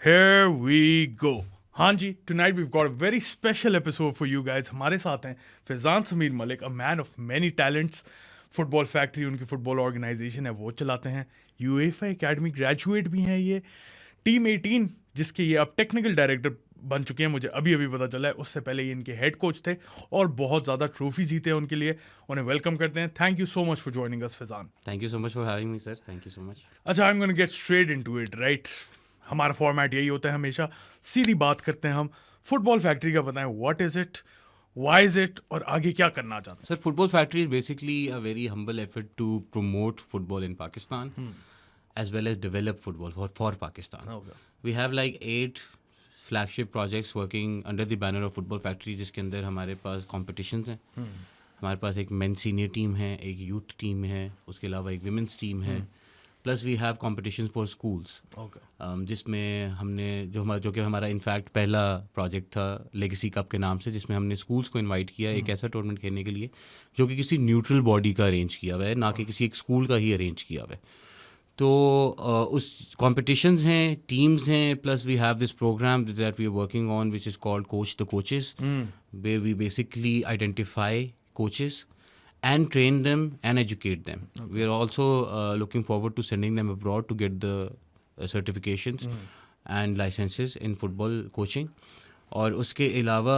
Here we go. हाँ जी, tonight we've got a very special episode for you guys. हमारे साथ हैं Faizan Sameer Malik, a man of many talents. Football factory उनकी football organisation है, वो चलाते हैं. यूएफए एकेडमी ग्रेजुएट भी हैं ये. टीम 18 जिसके ये अब टेक्निकल डायरेक्टर बन चुके हैं, मुझे अभी अभी पता चला है. उससे पहले ये इनके हेड कोच थे और बहुत ज़्यादा ट्रॉफी जीते हैं उनके लिए. उन्हें वेलकम करते हैं. Thank you so much for joining us Faizan. Thank you so much for having me, sir. Thank you so much. अच्छा, I am gonna get straight into it, right. हमारा फॉर्मेट यही होता है हमेशा. सीधी बात करते हैं हम. फुटबॉल फैक्ट्री का बताएं, what is it, why is it, और आगे क्या करना चाहते हैं. Sir, Football Factory is basically a very humble effort to promote football in Pakistan as well as develop football for Pakistan. Okay. We have like 8 flagship projects working under the banner of Football Factory जिसके अंदर हमारे पास competitions हैं. हमारे पास एक main senior team है, एक youth team है, उसके अलावा एक विमेंस टीम है. Plus we have competitions for schools, जिसमें हमने जो कि हमारा इनफैक्ट पहला प्रोजेक्ट था लेगेसी कप के नाम से, जिसमें हमने स्कूल्स को इनवाइट किया एक ऐसा टूर्नामेंट खेलने के लिए जो कि किसी न्यूट्रल बॉडी का अरेंज किया हुआ है, ना कि किसी एक स्कूल का ही अरेंज किया हुआ है. तो उस कॉम्पिटिशन्स हैं, टीम्स हैं, plus we have this programme that we are working on which is called coach the coaches, where we basically identify coaches and train them and educate them. Okay. We are also looking forward to sending them abroad to get the certifications and licenses in football coaching. और उसके अलावा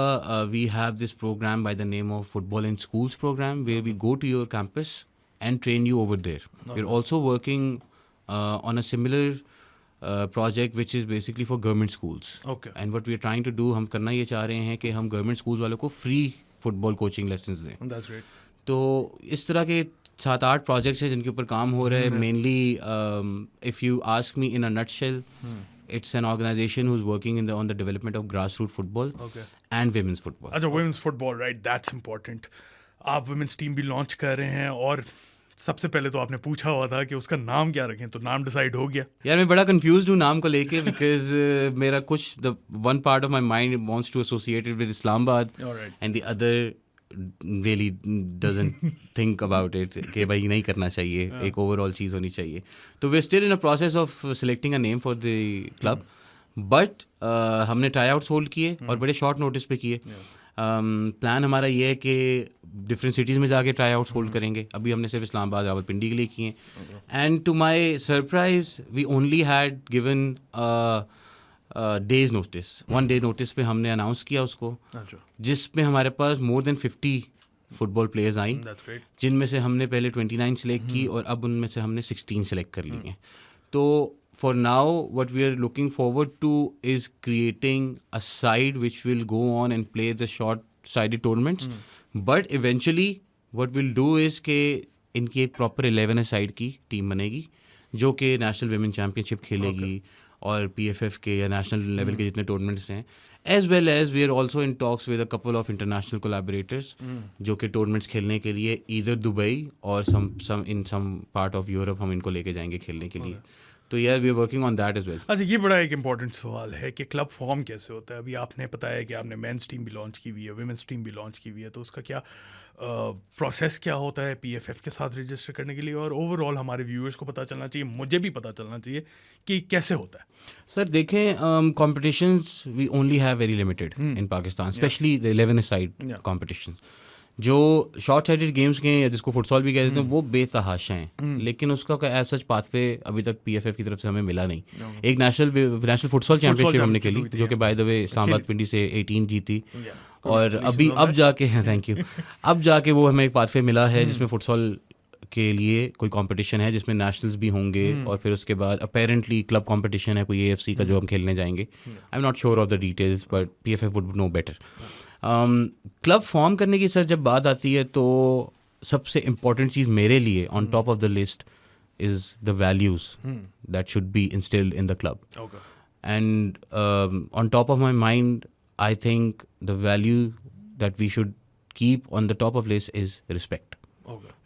we have this program by the name of Football in Schools program where we go to your campus and train you over there. Okay. We're also working on a similar project which is basically for government schools. Okay. And what we are trying to do, हम करना ये चाह रहे हैं कि हम government schools वालों को free football coaching lessons दें. That's great. तो इस तरह के 7-8 प्रोजेक्ट्स हैं जिनके ऊपर काम हो रहा है. Mainly if you ask me in a nutshell, it's an organization who is working on the development of grass root football and women's football. अच्छा, women's football, right, that's important. आप वुमेन्स टीम भी launch कर रहे हैं और सबसे पहले तो आपने पूछा हुआ था कि उसका नाम क्या रखें, तो नाम डिसाइड हो गया. यार मैं बड़ा कंफ्यूज हूँ नाम को लेके, बिकॉज मेरा कुछ the one part of my mind wants to associate with Islamabad and the other really doesn't think about it कि भाई नहीं करना चाहिए, एक ओवरऑल चीज़ होनी चाहिए. तो we still in a process of selecting a name for the club, but हमने ट्राई आउट्स होल्ड किए और बड़े शॉर्ट नोटिस पे किए. प्लान हमारा ये है कि डिफरेंट सिटीज़ में जाके ट्राई आउट्स होल्ड करेंगे. अभी हमने सिर्फ इस्लामाबाद रावलपिंडी के लिए किए. And to my surprise we only had given days notice, 1 day notice पे हमने अनाउंस किया उसको, जिसमें हमारे पास मोर देन 50 फुटबॉल प्लेयर्स आई, जिनमें से हमने पहले 29 सेलेक्ट की और अब उनमें से हमने 16 सेलेक्ट कर ली हैं. तो for now what we are looking forward to is creating a side which will go on and play the short sided tournaments, but eventually what will do is के इनकी एक प्रॉपर 11 साइड की team बनेगी जो कि national women championship खेलेगी और PFF के या नेशनल लेवल के जितने टूर्नामेंट्स हैं, as well as we are also in talks with a couple of international collaborators जो कि टूर्नामेंट्स खेलने के लिए ईदर दुबई और सम पार्ट ऑफ यूरोप हम इनको लेके जाएंगे खेलने के लिए. तो यार we are working on that as well. अच्छा, ये बड़ा एक इंपॉर्टेंट सवाल है कि क्लब फॉर्म कैसे होता है. अभी आपने बताया कि आपने मेंस टीम भी लॉन्च की हुई है, विमेंस टीम भी लॉन्च की हुई है, तो उसका क्या प्रोसेस क्या होता है PFF के साथ रजिस्टर करने के लिए, और ओवरऑल हमारे व्यूअर्स को पता चलना चाहिए, मुझे भी पता चलना चाहिए कि कैसे होता है. सर देखें, competitions we only have very limited in Pakistan, specially the 11 side competition. जो शॉर्ट साइडेड गेम्स के या जिसको फुटसॉल भी कहते हैं वो बेतहाशा हैं, लेकिन उसका एज सच पाथवे अभी तक PFF की तरफ से हमें मिला नहीं. एक नेशनल फुटसॉल चैंपियनशिप हमने खेली जो कि बाय द वे इस्लामाबाद पिंडी से 18 जीती, और अभी अब जाके थैंक यू अब जाके वो हमें एक पाथवे मिला है जिसमें फुटसॉल के लिए कोई कंपटीशन है जिसमें नेशनल्स भी होंगे, और फिर उसके बाद अपेरेंटली क्लब कंपटीशन है कोई AFC का जो हम खेलने जाएंगे. I am not sure of the details but PFF would know better. Club form करने की सर जब बात आती है तो सबसे इम्पॉर्टेंट चीज़ मेरे लिए on top of the list is the values that should be instilled in the club. And on top of my mind I think the value that we should keep on the top of list is respect.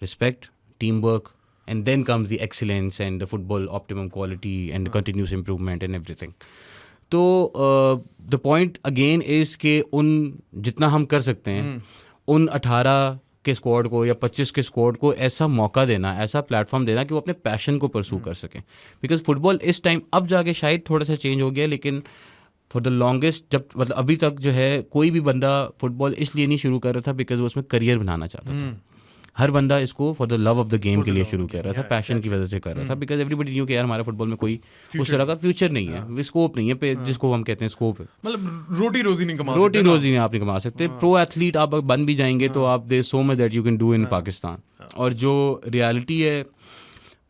Respect, teamwork, and then comes the excellence and the football optimum quality and the continuous improvement and everything. तो the point again is कि उन जितना हम कर सकते हैं उन 18 के स्क्वाड को या 25 के स्क्वाड को ऐसा मौका देना, ऐसा प्लेटफॉर्म देना कि वो अपने पैशन को परसू कर सकें. बिकॉज फुटबॉल इस टाइम अब जाके शायद थोड़ा सा चेंज हो गया, लेकिन फॉर द लॉन्गेस्ट जब मतलब अभी तक जो है कोई भी बंदा फुटबॉल इसलिए नहीं शुरू कर रहा था बिकॉज वो उसमें करियर बनाना चाहता था. हर बंदा इसको for the love of the game के लिए शुरू कर रहा था, पैशन की वजह से कर रहा था, बिकॉज एवरीबडी न्यू कि यार हमारा फुटबॉल में कोई उस तरह का फ्यूचर नहीं है, स्कोप नहीं है, जिसको हम कहते हैं स्कोप है, मतलब रोटी रोजी नहीं आप नहीं कमा सकते. प्रो एथलीट आप बन भी जाएंगे तो आप there so much that you can do in Pakistan. और जो रियलिटी है,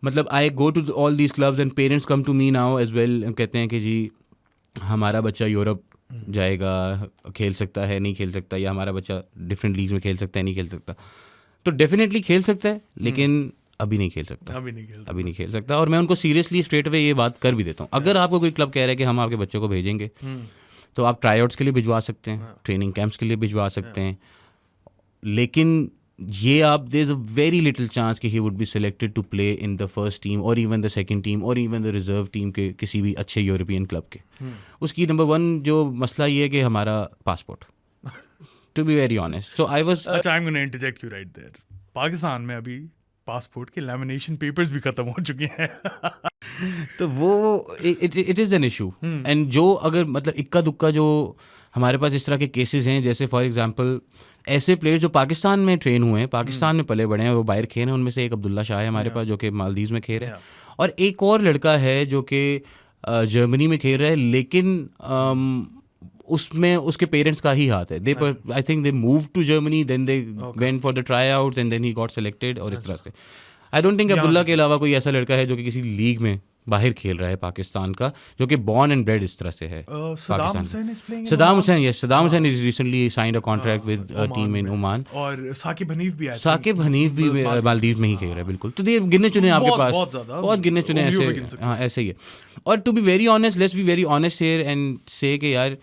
मतलब I go to all these clubs and parents come to me now as well, कहते हैं कि जी हमारा बच्चा यूरोप जाएगा, खेल सकता है नहीं खेल सकता, या हमारा बच्चा डिफरेंट लीग्स में खेल सकता है नहीं खेल सकता. तो डेफिनेटली खेल सकता है, लेकिन अभी नहीं खेल सकता. और मैं उनको सीरियसली स्ट्रेट अवे ये बात कर भी देता हूँ. अगर आपको कोई क्लब कह रहा है कि हम आपके बच्चों को भेजेंगे, तो आप ट्राई आउट्स के लिए भिजवा सकते हैं, ट्रेनिंग कैंप्स के लिए भिजवा सकते हैं, लेकिन ये आप there is a very little chance कि he would be selected to play in the first team और इवन द सेकंड टीम और इवन द रिजर्व टीम के किसी भी अच्छे यूरोपियन क्लब के. उसकी नंबर 1 जो मसला ये है कि हमारा passport, to be very honest. So I was अच्छा, I am gonna interject you right there. Pakistan में अभी पासपोर्ट के लैमिनेशन पेपर्स भी खत्म हो चुके हैं. तो वो it is an issue. And जो अगर मतलब इक्का दुक्का जो हमारे पास इस तरह के केसेस हैं, जैसे फॉर एग्जांपल ऐसे प्लेयर्स जो पाकिस्तान में ट्रेन हुए हैं, पाकिस्तान में पले बड़े हैं, वो बाहर खेल हैं, उनमें से एक अब्दुल्ला शाह है हमारे पास जो कि मालदीव में खेल रहा है, और एक और लड़का है जो कि जर्मनी में खेल रहा है, लेकिन उसमें उसके पेरेंट्स का ही हाथ है. They I think they move to Germany, then they went for the tryouts and then he got selected. और इस तरह से आई डोंट थिंक अब्दुल्ला के अलावा कोई ऐसा लड़का है जो कि किसी लीग में बाहर खेल रहा है पाकिस्तान का, जो कि बॉर्न एंड ब्रेड इस तरह से है. Saddam Hussain is recently signed a contract with a team in Oman, और साकिब हनीफ भी मालदीव में ही खेल रहा है. बिल्कुल. तो ये गिने चुने आपके पास बहुत गिने चुने ऐसे, हाँ ऐसे ही है. और to be very honest, let's be very honest here and say कि यार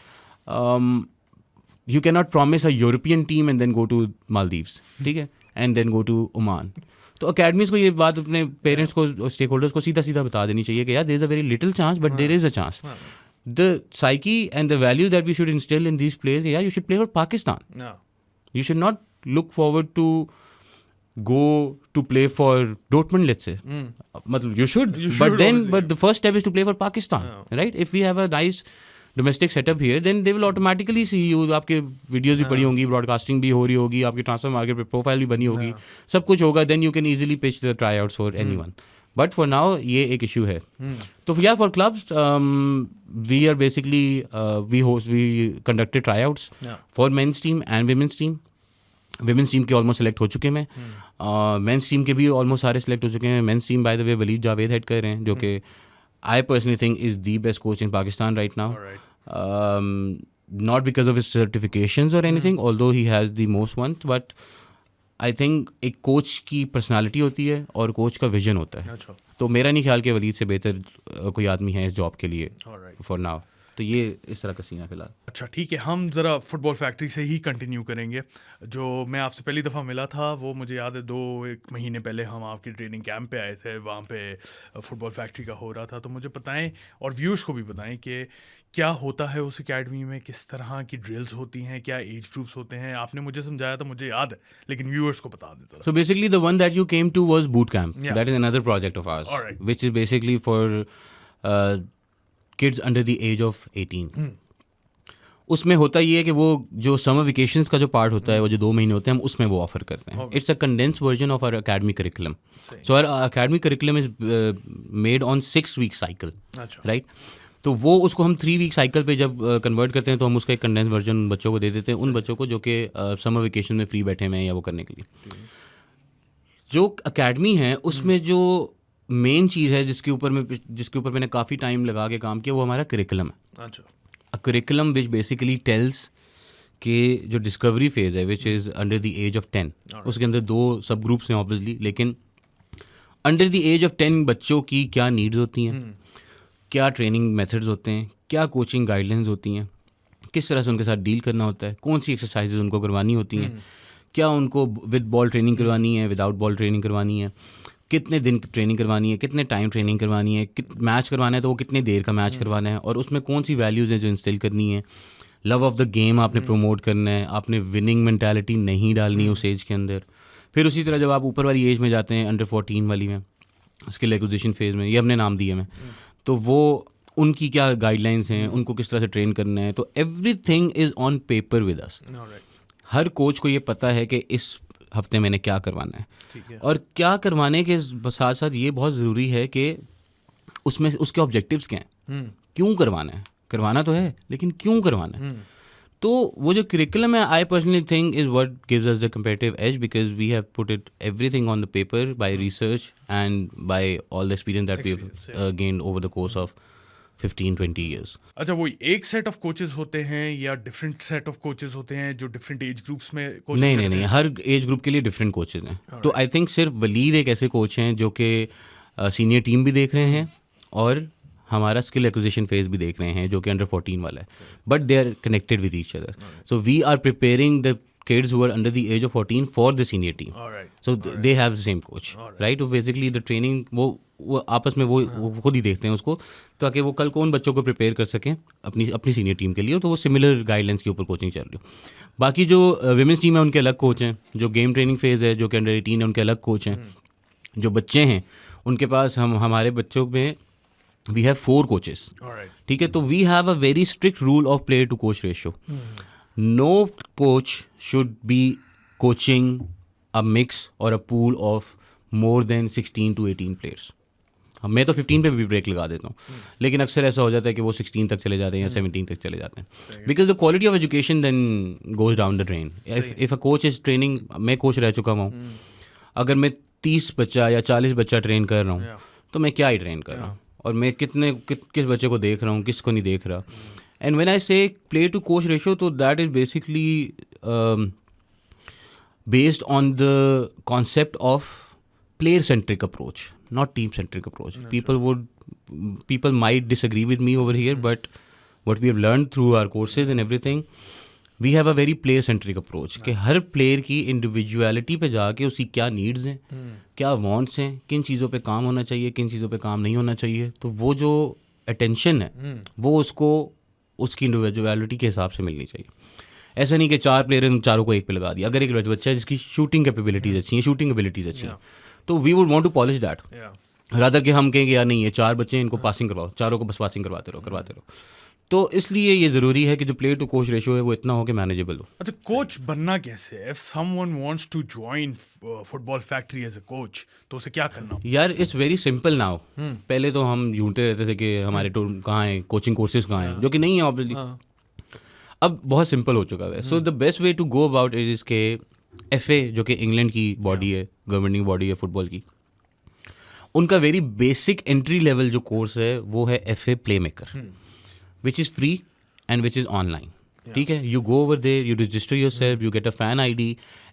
you cannot promise a European team and then go to Maldives, ठीक है, and then go to Oman. तो अकेडमीज को ये बात अपने पेरेंट्स को, स्टेक होल्डर्स को सीधा सीधा बता देनी चाहिए कि यार there is a very little chance, but there is a chance. The psyche and the value that we should instill in these players, यार you should play for Pakistan. You should not look forward to go to play for Dortmund, let's say. मतलब you should but the first step is to play for Pakistan, right? If we have a nice domestic setup here, then they will automatically see you. आपके videos भी पड़ी होंगी, broadcasting भी हो रही होगी, आपकी ट्रांसफर मार्केट पे प्रोफाइल भी बनी होगी, सब कुछ होगा. then you can easily pitch the tryouts for anyone. But for now ये एक इशू है. तो yeah, for clubs we are basically we conducted tryouts for men's team and women's team. Women's team के ऑलमोस्ट सेलेक्ट हो चुके हैं. Men's team के भी ऑलमोस्ट सारे सेलेक्ट हो चुके हैं. Men's team by the way Waleed Javed head कर रहे हैं, जो कि I personally think is the best coach in Pakistan right now. Not because of his certifications और anything, although he has the most ones, but I think एक coach की personality होती है और कोच का विजन होता है. तो मेरा नहीं ख्याल कि वलीद से बेहतर कोई आदमी है इस जॉब के लिए फॉर नाउ. तो ये इस तरह का सीन है फिलहाल. अच्छा ठीक है, हम ज़रा फुटबॉल फैक्ट्री से ही कंटिन्यू करेंगे. जो मैं आपसे पहली दफ़ा मिला था वो मुझे याद है 2-1 महीने पहले हम आपकी ट्रेनिंग कैंप पे आए थे, वहाँ पे फुटबॉल फैक्ट्री का हो रहा था. तो मुझे बताएं और व्यूअर्स को भी बताएं कि क्या होता है उस एकेडमी में, किस तरह की ड्रिल्स होती हैं, क्या एज ग्रुप्स होते हैं. आपने मुझे समझाया था, मुझे याद है, लेकिन व्यूअर्स को बता दें ज़रा. So basically the one that you came to was boot camp. That is another project of ours, which is basically for kids under the age of 18. उसमें होता ये है कि वो जो समर वेकेशंस का जो पार्ट होता है, वो जो 2 महीने होते हैं, हम उसमें वो ऑफर करते हैं. It's a condense version of our academy curriculum. So our academy curriculum is made on 6 week cycle, right. तो वो उसको हम 3 वीक साइकिल पे जब कन्वर्ट करते हैं, तो हम उसका एक कंडेंस वर्जन बच्चों को दे देते हैं, उन बच्चों को जो कि समर वेकेशन में फ्री बैठे हुए हैं या वो करने के लिए. जो अकेडमी है उसमें जो मेन चीज़ है जिसके ऊपर मैंने काफ़ी टाइम लगा के काम किया, वो हमारा करिकुलम है. A curriculum which basically tells कि जो डिस्कवरी फेज़ है which is under the age of 10, उसके अंदर 2 सब ग्रुप्स हैं ऑब्वियसली, लेकिन अंडर द एज ऑफ 10 बच्चों की क्या नीड्स होती हैं, क्या ट्रेनिंग मेथड्स होते हैं, क्या कोचिंग गाइडलाइंस होती हैं, किस तरह से उनके साथ डील करना होता है, कौन सी एक्सरसाइजेज उनको करवानी होती हैं, क्या उनको विद बॉल ट्रेनिंग करवानी है, विदाउट बॉल ट्रेनिंग करवानी है, कितने दिन ट्रेनिंग करवानी है, कितने टाइम ट्रेनिंग करवानी है, मैच करवाना है तो वो कितने देर का मैच करवाना है, और उसमें कौन सी वैल्यूज़ हैं जो इंस्टिल करनी है, लव ऑफ द गेम आपने प्रमोट करना है, आपने विनिंग मेंटालिटी नहीं डालनी है उस एज के अंदर। फिर उसी तरह जब आप ऊपर वाली एज में जाते हैं, अंडर 14 वाली में, स्किल एक्विजिशन फेज़ में, ये हमने नाम दिए में, तो वो उनकी क्या गाइडलाइंस हैं, उनको किस तरह से ट्रेन करना है, तो everything is on paper with us. Her coach को ये पता है कि इस हफ्ते मैंने क्या करवाना है, और क्या करवाने के साथ साथ ये बहुत ज़रूरी है कि उसमें उसके ऑब्जेक्टिव्स क्या हैं, क्यों करवाना है, करवाना तो है लेकिन क्यों करवाना है। तो वो जो करिकुलम है, I personally think is what gives us the competitive edge, because we have put it everything on the paper by research and by all the experience that we have gained over the course of 15-20 years. अच्छा, वो एक set of coaches होते हैं या different set of coaches होते हैं जो different age groups में कोच? नहीं, हर एज ग्रुप के लिए डिफरेंट कोचेज हैं। तो आई थिंक सिर्फ वलीद एक ऐसे कोच हैं जो कि सीनियर टीम भी देख रहे हैं और हमारा स्किल एक्विजिशन फेज भी देख रहे हैं, जो कि अंडर 14 वाला है, but they are connected with each other. So we are preparing the kids who are under the age of 14 for the senior team. So they have the same coach, right? So basically the training वो आपस में वो खुद ही देखते हैं उसको, ताकि वो कल को उन बच्चों को प्रिपेयर कर सकें अपनी सीनियर टीम के लिए। तो वो सिमिलर गाइडलाइंस के ऊपर कोचिंग चल रही है। बाकी जो विमेंस टीम है उनके अलग कोच हैं, जो गेम ट्रेनिंग फेज़ है, जो कि अंडर 18 है, उनके अलग कोच हैं। जो बच्चे हैं उनके पास हमारे बच्चों में वी हैव 4 कोचेस, ठीक है। तो we have a very strict rule of player to coach ratio. No coach should be coaching a mix or a pool of more than 16 to 18 players. मैं तो 15 पे भी ब्रेक लगा देता हूँ, लेकिन अक्सर ऐसा हो जाता है कि वो 16 तक चले जाते हैं या 17 तक चले जाते हैं, because the quality of education then goes down the drain. If a coach is training, मैं कोच रह चुका हूँ, अगर मैं 30 बच्चा या 40 बच्चा ट्रेन कर रहा हूँ तो मैं क्या ही ट्रेन कर रहा हूँ, और मैं किस बच्चे को देख रहा हूँ, किसको नहीं देख रहा। And when I say play to coach ratio, so that is basically based on the concept of player centric approach, not team centric approach. People might disagree with me over here, but what we have learned through our courses and everything, we have a very player centric approach कि हर player की individuality पे जाके उसकी क्या needs हैं, क्या wants हैं, किन चीज़ों पे काम होना चाहिए, किन चीज़ों पे काम नहीं होना चाहिए। तो वो जो अटेंशन है वो उसको उसकी इंडिविजुअलिटी के हिसाब से मिलनी चाहिए। ऐसा नहीं कि 4 प्लेयर हैं, चारों को एक पे लगा दिया। अगर एक बच्चा है जिसकी शूटिंग कैपेबिलिटीज़ अच्छी हैं, शूटिंग एबिलिटीज़ अच्छी हैं, तो we would want to polish that, rather कि हम कहेंगे यार नहीं, ये 4 बच्चे हैं, इनको पासिंग करवाओ, चारों को बस पासिंग करवाते रहो। तो इसलिए ये ज़रूरी है कि जो प्लेयर टू कोच रेशियो है वो इतना हो कि मैनेजेबल हो। अच्छा, कोच बनना कैसे है? If someone wants to join football factory as a coach, तो उसे क्या करना? यार इट्स वेरी सिंपल नाउ। पहले तो हम ढूंढते रहते थे कि हमारे कहाँ हैं कोचिंग कोर्सेज, कहाँ हैं, जो कि नहीं है ऑब्वियसली। अब बहुत सिंपल हो चुका है। So the best way to go about it is के FA, जो कि इंग्लैंड की बॉडी है, गवर्निंग बॉडी है फुटबॉल की, उनका वेरी बेसिक एंट्री लेवल जो कोर्स है वो है FA play maker, which is free and which is online. ठीक है, you go over there, you register yourself, you get a fan ID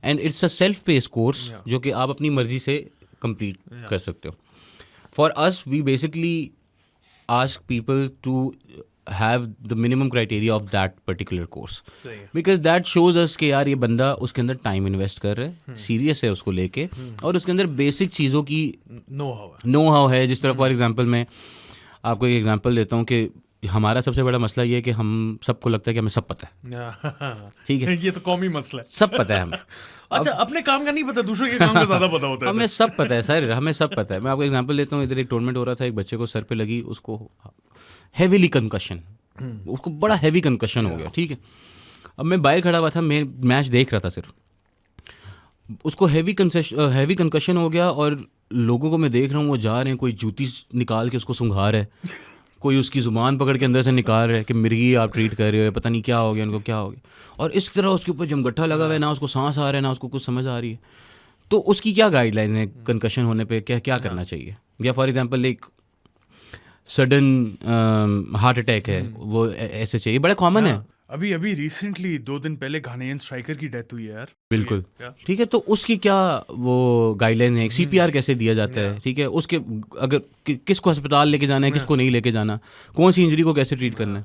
and it's a self-paced course जो कि आप अपनी मर्जी से complete कर सकते हो. For us, we basically ask people to have the minimum criteria of that particular course because that shows us कि यार ये बंदा उसके अंदर टाइम इन्वेस्ट कर रहा है, सीरियस है उसको लेके, और उसके अंदर बेसिक चीज़ों की नो हाउ है। जिस तरह फॉर एग्जांपल मैं आपको एक एग्जांपल देता हूँ कि हमारा सबसे बड़ा मसला ये है कि हम सबको लगता है कि हमें सब पता है। ठीक है, ये तो कॉमन मसला है, सब पता है हमें। अच्छा, अपने काम का नहीं पता, दूसरों के काम का ज़्यादा पता होता है। हमें सब पता है सर, हमें सब पता है। मैं आपको एग्जांपल देता हूँ, इधर एक टूर्नामेंट हो रहा था, एक बच्चे को सर पे लगी, उसको हैवीली कंकशन, उसको बड़ा हैवी कंकशन हो गया। ठीक है, अब मैं बाहर खड़ा हुआ था, मैं मैच देख रहा था सिर्फ, उसको हैवी कंकशन हो गया और लोगों को मैं देख रहा हूँ वो जा रहे हैं, कोई जूती निकाल के उसको सुंघा रहा है, कोई उसकी ज़ुबान पकड़ के अंदर से निकाल रहा है कि मिर्गी आप ट्रीट कर रहे हो, पता नहीं क्या हो गया उनको, क्या हो गया। और इस तरह उसके ऊपर जमगट्ठा लगा हुआ है, ना उसको सांस आ रहा है, ना उसको कुछ समझ आ रही है। तो उसकी क्या गाइडलाइन है कंकशन होने पे, क्या करना चाहिए? या फॉर एग्जांपल एक सडन हार्ट अटैक है, वो ऐसे चाहिए, बड़ा कॉमन है। अभी रिसेंटली 2 दिन पहले घानेयन स्ट्राइकर की डेथ हुई है यार। बिल्कुल, ठीक है। तो उसकी क्या वो गाइडलाइन है, CPR कैसे दिया जाता है, ठीक है, उसके अगर किसको अस्पताल लेके जाना है, किसको नहीं लेके जाना, कौन सी इंजरी को कैसे ट्रीट करना है।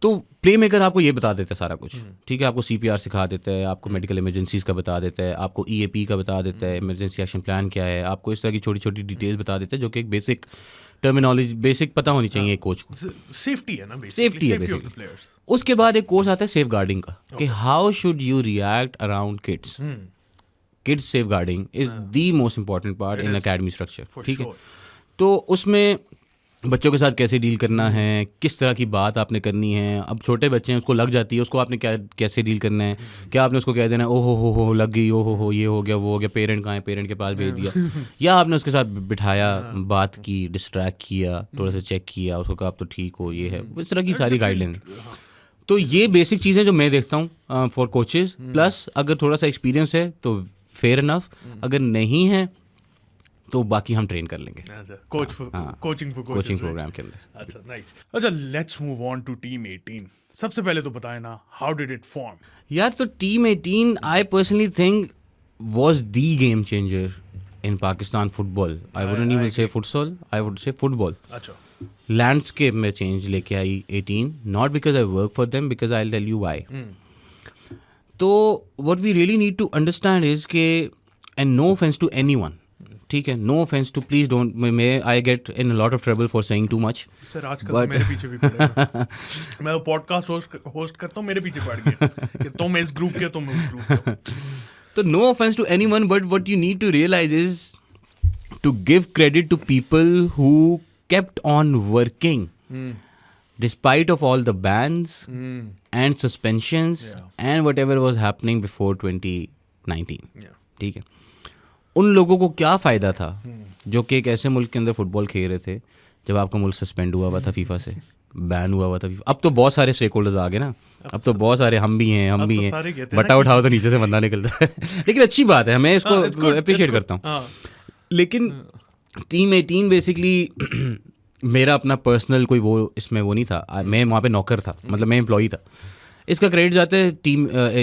तो प्ले मेकर आपको ये बता देता है सारा कुछ, ठीक है, आपको CPR सिखा देता है, आपको मेडिकल इमरजेंसीज का बता देता है, आपको EAP का बता देता है, इमरजेंसी एक्शन प्लान क्या है, आपको इस तरह की छोटी छोटी डिटेल्स बता देते हैं जो कि एक बेसिक टर्मिनोलॉजी बेसिक पता होनी चाहिए एक कोच को। सेफ्टी है ना, सेफ्टी है ऑफ द बेसिकली। प्लेयर्स। उसके बाद एक कोर्स आता है सेफ गार्डिंग का, कि how should you react around kids. Kids safeguarding is the most important part in academy structure, ठीक है। तो उसमें बच्चों के साथ कैसे डील करना है, किस तरह की बात आपने करनी है। अब छोटे बच्चे हैं, उसको लग जाती है, उसको आपने कैसे डील करना है। क्या आपने उसको कह देना है ओ हो लग गई, ओ हो ये हो गया वो हो गया, पेरेंट कहाँ है, पेरेंट के पास भेज दिया, या आपने उसके साथ बिठाया, बात की, डिस्ट्रैक्ट किया, थोड़ा सा चेक किया, उसको कहा आप तो ठीक हो, ये है, इस तरह की सारी गाइडलाइन। तो ये बेसिक चीज़ें जो मैं देखता हूँ फॉर कोचेज। प्लस अगर थोड़ा सा एक्सपीरियंस है तो फेयर इनफ, अगर नहीं है तो बाकी हम ट्रेन कर लेंगे कोचिंग प्रोग्राम के अंदर। अच्छा, नाइस। अच्छा, let's move on to team 18। सबसे पहले तो बताए ना, हाउ डिड इट फॉर्म? यार, तो team 18 I personally think was the game changer in Pakistan football. I wouldn't even say futsal, I would say football. अच्छा, लैंडस्केप में चेंज लेके आई 18, not because I work for them, because I will tell you why. तो what we really need to understand is के, and no offence to anyone, ठीक है, no offence to, please don't, may I get in a lot of trouble for saying too much. Sir आजकल तो मेरे पीछे भी पड़ेगा। मैं पॉडकास्ट होस्ट करता हूँ, मेरे पीछे पड़ गया कि तुम इस ग्रुप के, तुम उस ग्रुप के। तो no offence to anyone, but what you need to realise is to give credit to people who kept on working despite of all the bans and suspensions and whatever was happening before 2019, ठीक है। उन लोगों को क्या फ़ायदा था जो कि एक ऐसे मुल्क के अंदर फुटबॉल खेल रहे थे जब आपका मुल्क सस्पेंड हुआ था फीफा से, बैन हुआ था फीफा। अब तो बहुत सारे स्टेक होल्डर्स आ गए ना, अब तो बहुत सारे हम भी हैं, बट्टा उठाओ तो नीचे से बंदा निकलता है। लेकिन अच्छी बात है, मैं इसको अप्रिशिएट करता हूँ। लेकिन टीम 18 बेसिकली मेरा अपना पर्सनल कोई वो इसमें वो नहीं था, मैं वहाँ पे नौकर था, मतलब मैं एम्प्लॉई था। इसका क्रेडिट जाता है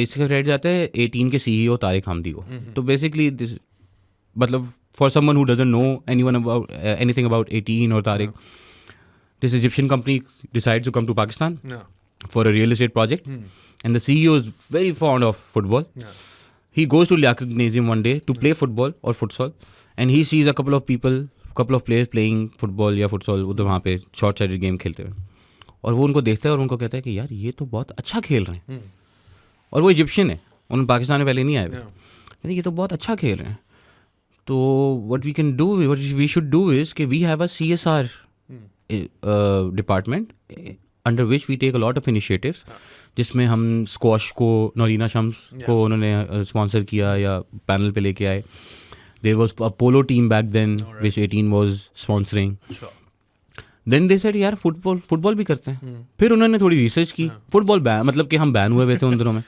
इसका क्रेडिट जाता है 18 के CEO तारिक हमदी को। तो बेसिकली दिस, मतलब for someone who doesn't know anything about 18 और Tariq, this Egyptian company decides to come to Pakistan for a real estate project, and the CEO is very fond of football. He goes to Liaquat Gymnasium one day to play football or futsal, and he sees a couple of players playing football या futsal उधर वहाँ पे short sided game खेलते हुए, और वो उनको देखता है और उनको कहता है कि यार ये तो बहुत अच्छा खेल रहे हैं. और वो इजिप्शियन है, उन्होंने पाकिस्तान में पहले नहीं आए हुए, कहते ये तो बहुत अच्छा खेल रहे हैं. तो what we should do is कि we have a CSR department under which we take a lot of initiatives, जिसमें हम स्क्वाश को, नौरीना शम्स को उन्होंने स्पॉन्सर किया या पैनल पे लेके आए. There was a polo team back then which 18 was sponsoring. Then they said यार फुटबॉल भी करते हैं. फिर उन्होंने थोड़ी रिसर्च की, फुटबॉल बैन, मतलब कि हम बैन हुए थे उन दिनों में,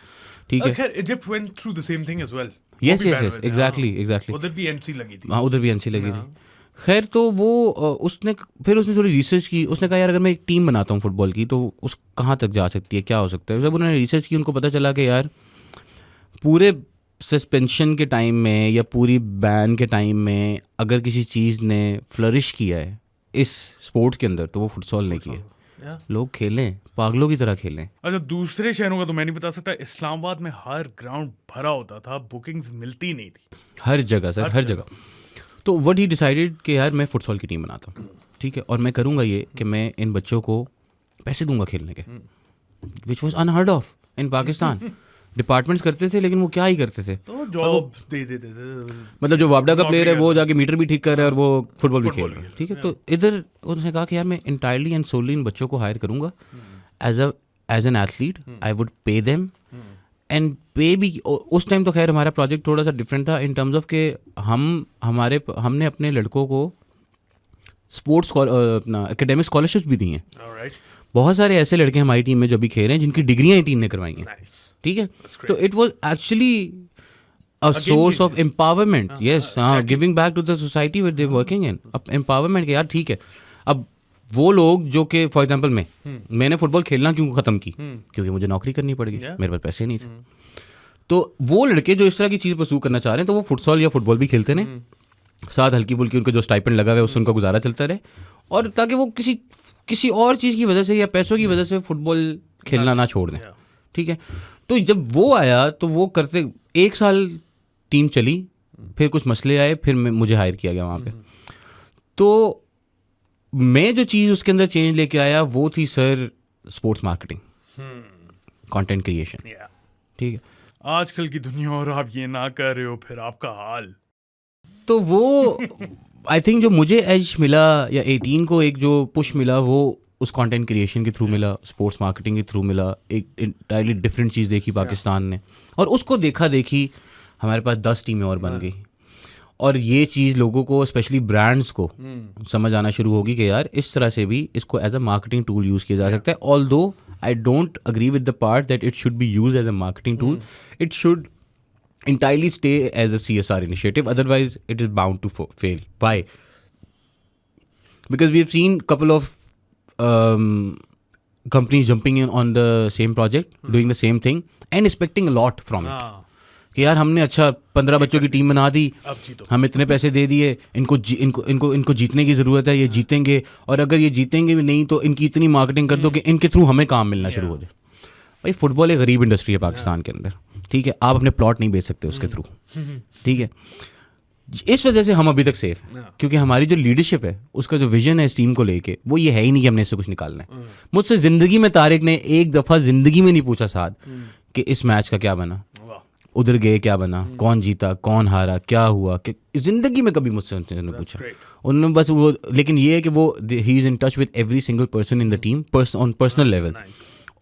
ठीक है. Egypt went through the same thing as well. Yes exactly. उधर भी एनसी लगी थी. हाँ, उधर भी एनसी लगी थी. खैर, तो वो उसने थोड़ी रिसर्च की. उसने कहा यार अगर मैं एक टीम बनाता हूँ फुटबॉल की तो उस कहाँ तक जा सकती है, क्या हो सकता है. जब उन्होंने रिसर्च की, उनको पता चला कि यार पूरे सस्पेंशन के टाइम में या पूरी बैन के टाइम में अगर किसी चीज़ ने फ्लरिश किया है इस स्पोर्ट्स के अंदर तो वो फुटसॉल ने किया. लोग खेलें, पागलों की तरह खेलें. अच्छा, दूसरे शहरों का तो मैं नहीं बता सकता. इस्लामाबाद में हर ग्राउंड भरा होता था, बुकिंग्स मिलती नहीं थी. हर जगह सर, हर जगह. तो व्हाट ही डिसाइडेड कि यार मैं फुटसॉल की टीम बनाता हूँ, ठीक है, और मैं करूँगा ये कि मैं इन बच्चों को पैसे दूंगा खेलने के, which was unheard of in Pakistan. Departments करते थे लेकिन वो क्या ही करते थे, तो जॉब दे देते थे. मतलब जो वापडा का प्लेयर है वो जाके मीटर भी ठीक कर रहा है और वो फुटबॉल भी खेल रहा है, ठीक है. तो इधर उन्होंने कहा कि यार मैं इंटायरली एंड सोलली इन बच्चों को हायर करूँगा as an athlete. I would pay them and pay भी. उस टाइम तो खैर हमारा प्रोजेक्ट थोड़ा सा डिफरेंट था इन टर्म्स ऑफ के हमने अपने लड़कों को स्पोर्ट्स अपना एकेडमिक स्कॉलरशिप्स भी दी हैं. बहुत सारे ऐसे लड़के हमारी टीम में जो भी खेल रहे हैं जिनकी डिग्रियाँ टीम ने करवाई हैं, ठीक है. तो it was actually a source of empowerment. Yes, हाँ, giving back to the society with they working in. अब एम्पावरमेंट के यार ठीक है. अब वो लोग जो कि फॉर एग्जांपल मैंने फुटबॉल खेलना क्यों ख़त्म की, क्योंकि मुझे नौकरी करनी पड़ गई, मेरे पास पैसे नहीं थे. तो वो लड़के जो इस तरह की चीज़ परस्यू करना चाह रहे हैं तो वो फुटसॉल या फुटबॉल भी खेलते रहे, साथ हल्की फुल्की उनको जो स्टाइपेंड लगा हुआ है उससे उनका गुजारा चलता रहे, और ताकि वो किसी और चीज़ की वजह से या पैसों की वजह से फुटबॉल खेलना ना छोड़ दें, ठीक है। तो जब वो आया तो वो करते 1 साल टीम चली, फिर कुछ मसले आए, फिर मुझे हायर किया गया वहाँ पे। तो मैं जो चीज़ उसके अंदर चेंज लेके आया वो थी sir sports marketing, content creation, ठीक है। आजकल की दुनिया और आप ये ना कर रहे हो, फिर आपका हाल। तो वो आई थिंक जो मुझे एज मिला या 18 को एक जो पुश मिला वो उस कंटेंट क्रिएशन के थ्रू मिला, स्पोर्ट्स मार्केटिंग के थ्रू मिला। एक इंटायरली डिफरेंट चीज़ देखी पाकिस्तान ने, और उसको देखा देखी हमारे पास 10 टीमें और बन गई। और ये चीज़ लोगों को, स्पेशली ब्रांड्स को समझ आना शुरू होगी कि यार इस तरह से भी इसको as a marketing tool use किया जा सकता है। Although I don't agree with the part that it should be use as a marketing tool, it should entirely stay as a CSR initiative, otherwise it is bound to fail. Why? Because we've seen couple of companies jumping in on the same project, doing the same thing and expecting a lot from it. कि यार हमने अच्छा 15 बच्चों की team बना दी, हम इतने पैसे दे दिए, इनको जीतने की ज़रूरत है, ये जीतेंगे, और अगर ये जीतेंगे भी नहीं तो इनकी इतनी मार्केटिंग कर दो कि इनके थ्रू हमें काम मिलना शुरू हो जाए। भाई फुटबॉल एक गरीब इंडस्ट्री है पाकिस्तान के अंदर, ठीक है। आप अपने प्लॉट नहीं बेच सकते उसके थ्रू, ठीक है। इस वजह से हम अभी तक सेफ हैं, क्योंकि हमारी जो लीडरशिप है, उसका जो विजन है इस टीम को लेके, वो ये है ही नहीं कि हमने इससे कुछ निकालना है। मुझसे ज़िंदगी में तारिक ने एक दफ़ा ज़िंदगी में नहीं पूछा साथ कि इस मैच का क्या बना, उधर गए क्या बना, कौन जीता, कौन हारा, क्या हुआ, कि ज़िंदगी में कभी मुझसे उन्होंने पूछा। उन्होंने बस वो, लेकिन ये है कि वो he is in touch with every single person in the team on personal level,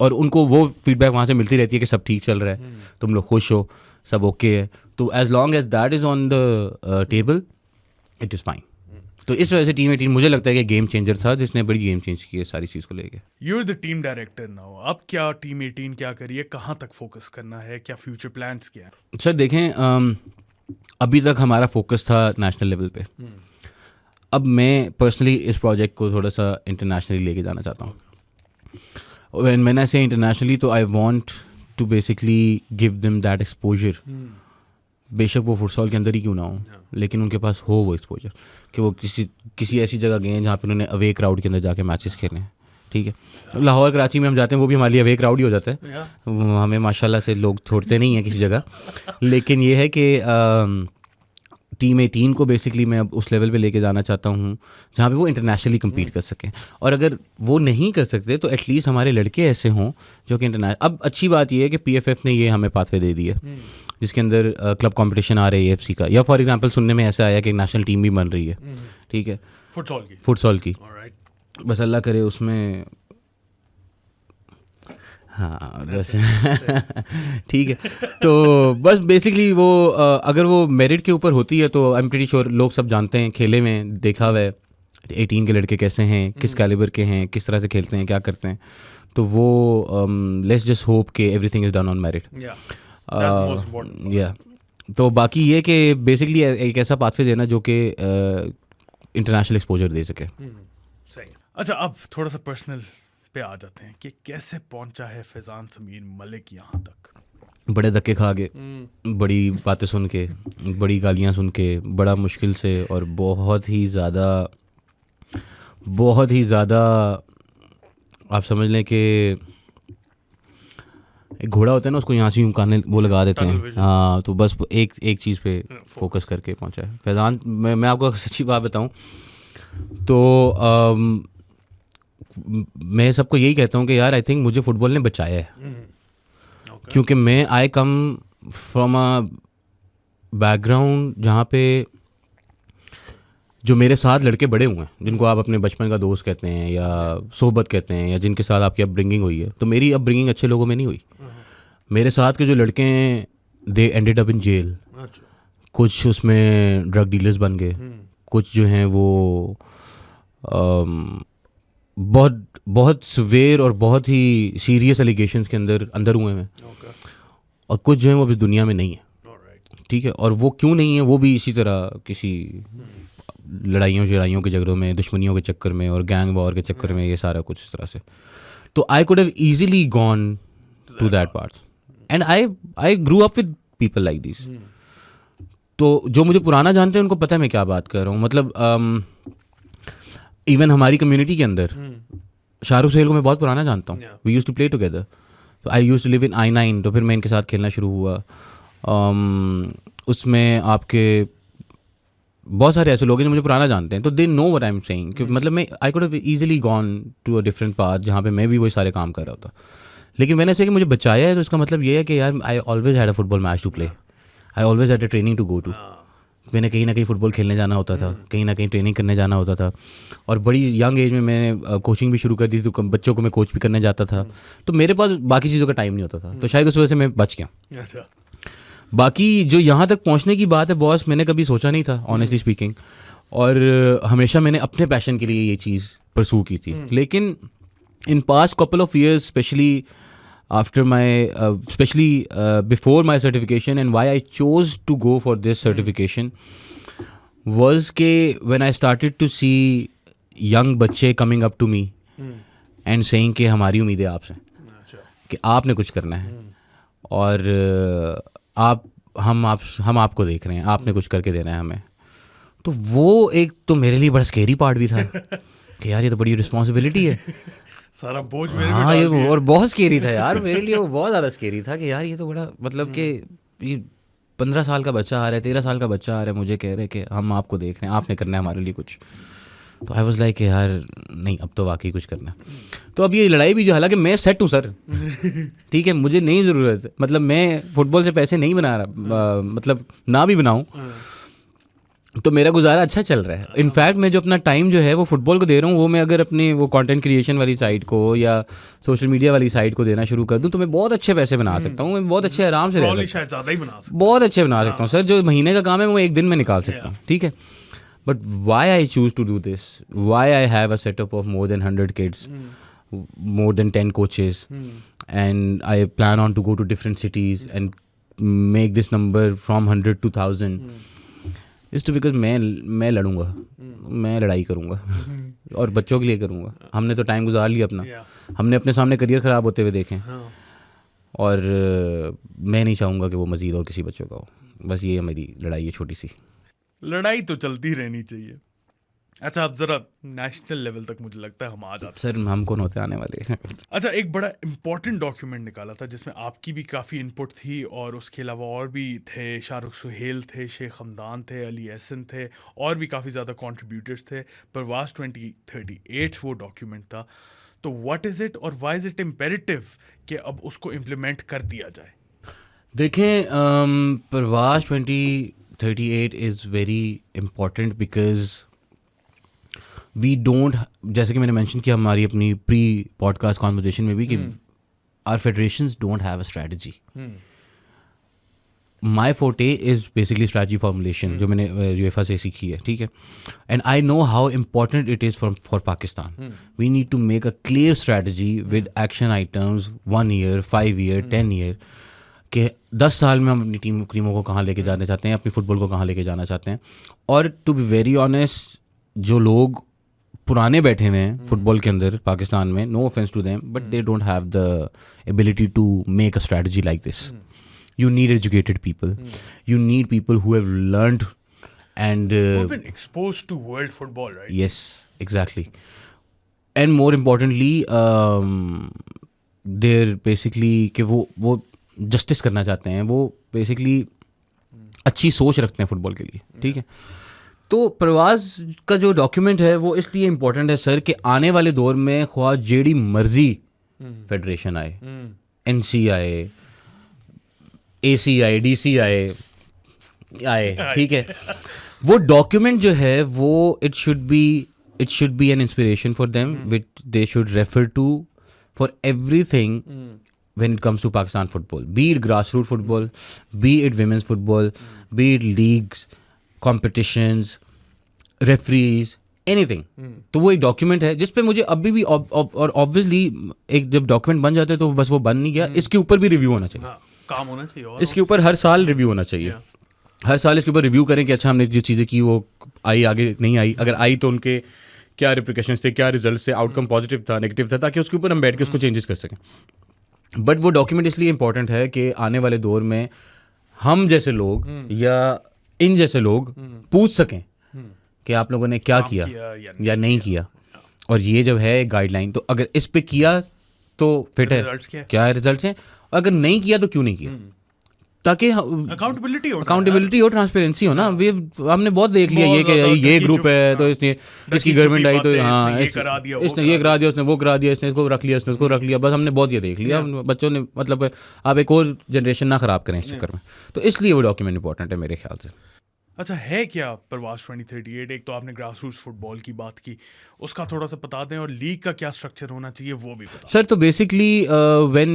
और उनको वो फीडबैक वहाँ से मिलती रहती है कि सब ठीक चल रहा है, तुम लोग खुश हो, सब ओके है। तो as long as that is on the table it is fine. तो इस वजह से टीम मुझे लगता है कि गेम चेंजर था, जिसने बड़ी गेम चेंज की है सारी चीज़ को लेके। You are the team director now, अब क्या टीम 18 क्या करिए, कहाँ तक फोकस करना है, क्या फ्यूचर प्लान्स क्या है? सर देखें, अभी तक हमारा फोकस था नेशनल लेवल पे। अब मैं पर्सनली इस प्रोजेक्ट को थोड़ा सा इंटरनेशनली लेके जाना चाहता हूँ। When I say internationally, तो I want to basically give them that exposure. बेशक वो फुटसॉल के अंदर ही क्यों ना हो, लेकिन उनके पास हो वो एक्सपोजर, कि वो किसी ऐसी जगह गए हैं जहाँ पे उन्होंने अवे क्राउड के अंदर जाके मैचेस खेले हैं, ठीक है। लाहौर कराची में हम जाते हैं, वो भी हमारे लिए अवे क्राउड ही हो जाता है, हमें माशाल्लाह से लोग छोड़ते नहीं हैं किसी जगह। लेकिन ये है कि टीम 18 को बेसिकली मैं अब उस लेवल पे लेके जाना चाहता हूँ जहाँ पे वो इंटरनेशनली कम्पीट कर सकें। और अगर वो नहीं कर सकते तो एटलीस्ट हमारे लड़के ऐसे हों जो कि इंटरनेशनल। अब अच्छी बात ये है कि PFF ने ये हमें पाथवे दे दी है, जिसके अंदर क्लब कंपटीशन आ रही है AFC का, या फॉर एग्जांपल सुनने में ऐसा आया कि नेशनल टीम भी बन रही है, ठीक है, फुटसॉल की। बस अल्लाह करे उसमें, हाँ बस ठीक है। तो बस बेसिकली वो अगर वो मेरिट के ऊपर होती है तो आई एम प्रीटी श्योर लोग सब जानते हैं, खेले में देखा हुआ है 18 के लड़के कैसे हैं, किस कैलिबर के हैं, किस तरह से खेलते हैं, क्या करते हैं। तो वो लेट्स जस्ट होप कि everything is done on merit. या तो बाकी ये कि बेसिकली एक ऐसा पाथवे देना जो कि इंटरनेशनल एक्सपोजर दे सके। सही। अच्छा, अब थोड़ा सा पर्सनल पे आ जाते हैं कि कैसे पहुंचा है फैज़ान समीर मलिक यहाँ तक। बड़े धक्के खा के, बड़ी बातें सुन के, बड़ी गालियाँ सुन के, बड़ा मुश्किल से, और बहुत ही ज़्यादा आप समझ लें कि एक घोड़ा होता है ना, उसको यहाँ से यूँ कान वो लगा देते हैं, हाँ। तो बस एक चीज़ पे फोकस करके पहुँचा है फैज़ान। मैं आपको सच्ची बात बताऊँ तो मैं सबको यही कहता हूँ कि यार आई थिंक मुझे फ़ुटबॉल ने बचाया है, क्योंकि मैं आई कम फ्रॉम अ बैकग्राउंड जहाँ पे जो मेरे साथ लड़के बड़े हुए हैं, जिनको आप अपने बचपन का दोस्त कहते हैं या सोहबत कहते हैं, या जिनके साथ आपकी अपब्रिंगिंग हुई है, तो मेरी अपब्रिंगिंग अच्छे लोगों में नहीं हुई। मेरे साथ के जो लड़के हैं they ended up in jail, कुछ उसमें ड्रग डीलर्स बन गए, कुछ जो हैं वो बहुत सवेर और बहुत ही सीरियस एलिगेशंस के अंदर हुए हैं, और कुछ जो हैं वो अभी दुनिया में नहीं है, ठीक है। और वो क्यों नहीं है, वो भी इसी तरह किसी लड़ाइयों के झगड़ों में, दुश्मनियों के चक्कर में और गैंग वॉर के चक्कर में, ये सारा कुछ इस तरह से। तो I could have easily gone to that part, and I grew up with people like this. तो जो मुझे पुराना जानते हैं उनको पता है मैं क्या बात कर रहा हूँ। मतलब इवन हमारी कम्युनिटी के अंदर शाहरुख सुहेल को मैं बहुत पुराना जानता हूँ. Yeah. We use to play together. तो I use to live in I9, तो फिर मैं इनके साथ खेलना शुरू हुआ. उसमें आपके बहुत सारे ऐसे लोग हैं जो मुझे पुराना जानते हैं, तो they know what I am saying. मतलब मैं I could have easily gone to a different path जहाँ पे मैं भी वही सारे काम कर रहा होता. लेकिन मैंने ऐसे कि मुझे बचाया है, तो इसका मतलब ये है कि यार I always had a football match to play. I always had a training to go to. मैंने कहीं ना कहीं फुटबॉल खेलने जाना होता था, कहीं ना कहीं ट्रेनिंग करने जाना होता था. और बड़ी यंग एज में मैंने कोचिंग भी शुरू कर दी थी, तो बच्चों को मैं कोच भी करने जाता था. तो मेरे पास बाकी चीज़ों का टाइम नहीं होता था, तो शायद उस वजह से मैं बच गया. अच्छा. बाकी जो यहाँ तक पहुँचने की बात है बॉस, मैंने कभी सोचा नहीं था ऑनेस्टली स्पीकिंग. और हमेशा मैंने अपने पैशन के लिए ये चीज़ परसू की थी. लेकिन in past couple of years, specially after my especially before my certification, and why I chose to go for this certification was ke when I started to see young बच्चे coming up to me and saying कि हमारी उम्मीदें आपसे कि आपने कुछ करना है और हम आपको देख रहे हैं, आपने कुछ करके देना है हमें. तो वो एक तो मेरे लिए बड़ा स्केरी पार्ट भी था कि यार ये तो बड़ी रिस्पॉन्सिबिलिटी है, सारा बोझ मेरे पे हाँ. डाल ये दिया. और बहुत स्केरी था यार मेरे लिए, वो बहुत ज़्यादा स्केरी था कि यार ये तो बड़ा मतलब कि ये 15 साल का बच्चा आ रहा है, 13 साल का बच्चा आ रहा है, मुझे कह रहे हैं कि हम आपको देख रहे हैं, आपने करना है हमारे लिए कुछ. तो आई वाज लाइक यार नहीं, अब तो वाकई कुछ करना है. तो अब ये लड़ाई भी जो, हालांकि मैं सेट हूँ सर, ठीक है, मुझे नहीं ज़रूरत, मतलब मैं फुटबॉल से पैसे नहीं बना रहा, मतलब ना भी बनाऊँ तो मेरा गुजारा अच्छा चल रहा है. इनफैक्ट मैं जो अपना टाइम जो है वो फुटबॉल को दे रहा हूँ, वो मैं अगर अपनी वो कंटेंट क्रिएशन वाली साइड को या सोशल मीडिया वाली साइड को देना शुरू कर दूँ तो मैं बहुत अच्छे पैसे बना सकता हूँ. मैं बहुत अच्छे आराम से रह सकता हूँ, शायद ज़्यादा ही बना सकते. बहुत अच्छे बना सकता हूँ सर. जो महीने का काम है वो एक दिन में निकाल सकता हूँ, ठीक है. But why I choose to do this, why I have a setup of more than 100 kids, more than 10 coaches, and I plan on to go to different cities and make this number from 100 to 1000 is to because मैं लड़ूंगा, मैं लड़ाई करूंगा और बच्चों के लिए करूंगा. हमने तो टाइम गुजार लिया अपना, हमने अपने सामने करियर ख़राब होते हुए देखे, और मैं नहीं चाहूँगा कि वो मज़ीद और किसी बच्चों का हो. बस ये मेरी लड़ाई है, छोटी सी लड़ाई तो चलती रहनी चाहिए. अच्छा, अब ज़रा नेशनल लेवल तक मुझे लगता है हम आ जाते सर. हम कौन होते आने वाले. अच्छा, एक बड़ा इंपॉर्टेंट डॉक्यूमेंट निकाला था जिसमें आपकी भी काफ़ी इनपुट थी, और उसके अलावा और भी थे. शाहरुख सुहेल थे, शेख हमदान थे, अली एहसन थे, और भी काफ़ी ज़्यादा कंट्रीब्यूटर्स थे. प्रवास 2038 वो डॉक्यूमेंट था. तो व्हाट इज़ इट और व्हाई इज़ इट इम्पेरेटिव कि अब उसको इम्प्लीमेंट कर दिया जाए? देखें, प्रवास 2038 is very important because we don't, जैसे कि मैंने मेंशन किया हमारी अपनी प्री पॉडकास्ट कॉन्वर्जेशन में भी, कि our federations don't have a strategy. My forte is basically strategy formulation, जो मैंने यूएफा से सीखी है, ठीक है. And I know how important it is for Pakistan. We need to make a clear strategy with action items 1 year, 5 year, 10 year, कि 10 साल में हम अपनी टीमों को कहाँ लेके जाना चाहते हैं, अपनी फुटबॉल को कहाँ लेके जाना चाहते हैं. और टू बी वेरी ऑनेस्ट, जो लोग पुराने बैठे हुए हैं फुटबॉल के अंदर पाकिस्तान में, no offence to them, but they don't have the ability to make a strategy like this. You need educated people. You need people who have learned and Who've been exposed to world football, right? Yes, exactly. And more importantly, they're basically कि वो justice करना चाहते हैं, वो basically अच्छी सोच रखते हैं फुटबॉल के लिए, ठीक है. तो प्रवास का जो डॉक्यूमेंट है वो इसलिए इम्पोर्टेंट है सर कि आने वाले दौर में ख्वाह जेडी मर्जी फेडरेशन आए, NC आए, AC आए, DC आए, ठीक है, वो डॉक्यूमेंट जो है वो it should be an inspiration for them, which they should refer to for everything when it comes to Pakistan football, be it grassroots football, be it women's football, be it leagues, competitions, referees, anything. तो वो एक document है जिस पे मुझे अभी भी, और ऑब्वियसली एक जब डॉक्यूमेंट बन जाते हैं तो बस वो बन नहीं गया, इसके ऊपर भी रिव्यू होना चाहिए. काम होना चाहिए, और इसके ऊपर हर साल रिव्यू होना चाहिए. हर साल इसके ऊपर रिव्यू करें कि अच्छा हमने जो चीज़ें की वो आई, आगे नहीं आई, अगर आई तो उनके क्या रिप्रिकॉशंस थे, क्या रिजल्ट थे, आउटकम पॉजिटिव था, नेगेटिव था, ताकि उसके ऊपर हम बैठ के उसको चेंजेस कर सकें. बट वो डॉक्यूमेंट इसलिए इंपॉर्टेंट है कि आने वाले दौर में हम जैसे लोग या इन जैसे लोग पूछ सकें कि आप लोगों ने क्या किया या नहीं किया. और ये जब है गाइडलाइन, तो अगर इस पे किया तो फिट है, रिजल्ट्स क्या है रिजल्ट्स हैं, अगर नहीं किया तो क्यों नहीं किया, ताकि अकाउंटेबिलिटी हो, ट्रांसपेरेंसी हो ना। वे हमने बहुत देख लिया ये कि ये ग्रुप है तो इसने इसकी गवर्नमेंट आई तो हाँ इसने ये करा दिया, उसने वो करा दिया, इसने इसको रख लिया, इसने इसको रख लिया, बस हमने बहुत ये देख लिया बच्चों ने। मतलब आप एक और जनरेशन ना ख़राब करें इस चक्कर में, तो इसलिए वो डॉक्यूमेंट इंपॉर्टेंट है मेरे ख्याल से। अच्छा है क्या प्रवास 2038? एक तो आपने ग्रास रूट्स फुटबॉल की बात की, उसका थोड़ा सा बता दें, और लीग का क्या स्ट्रक्चर होना चाहिए वो भी बता सर। तो basically when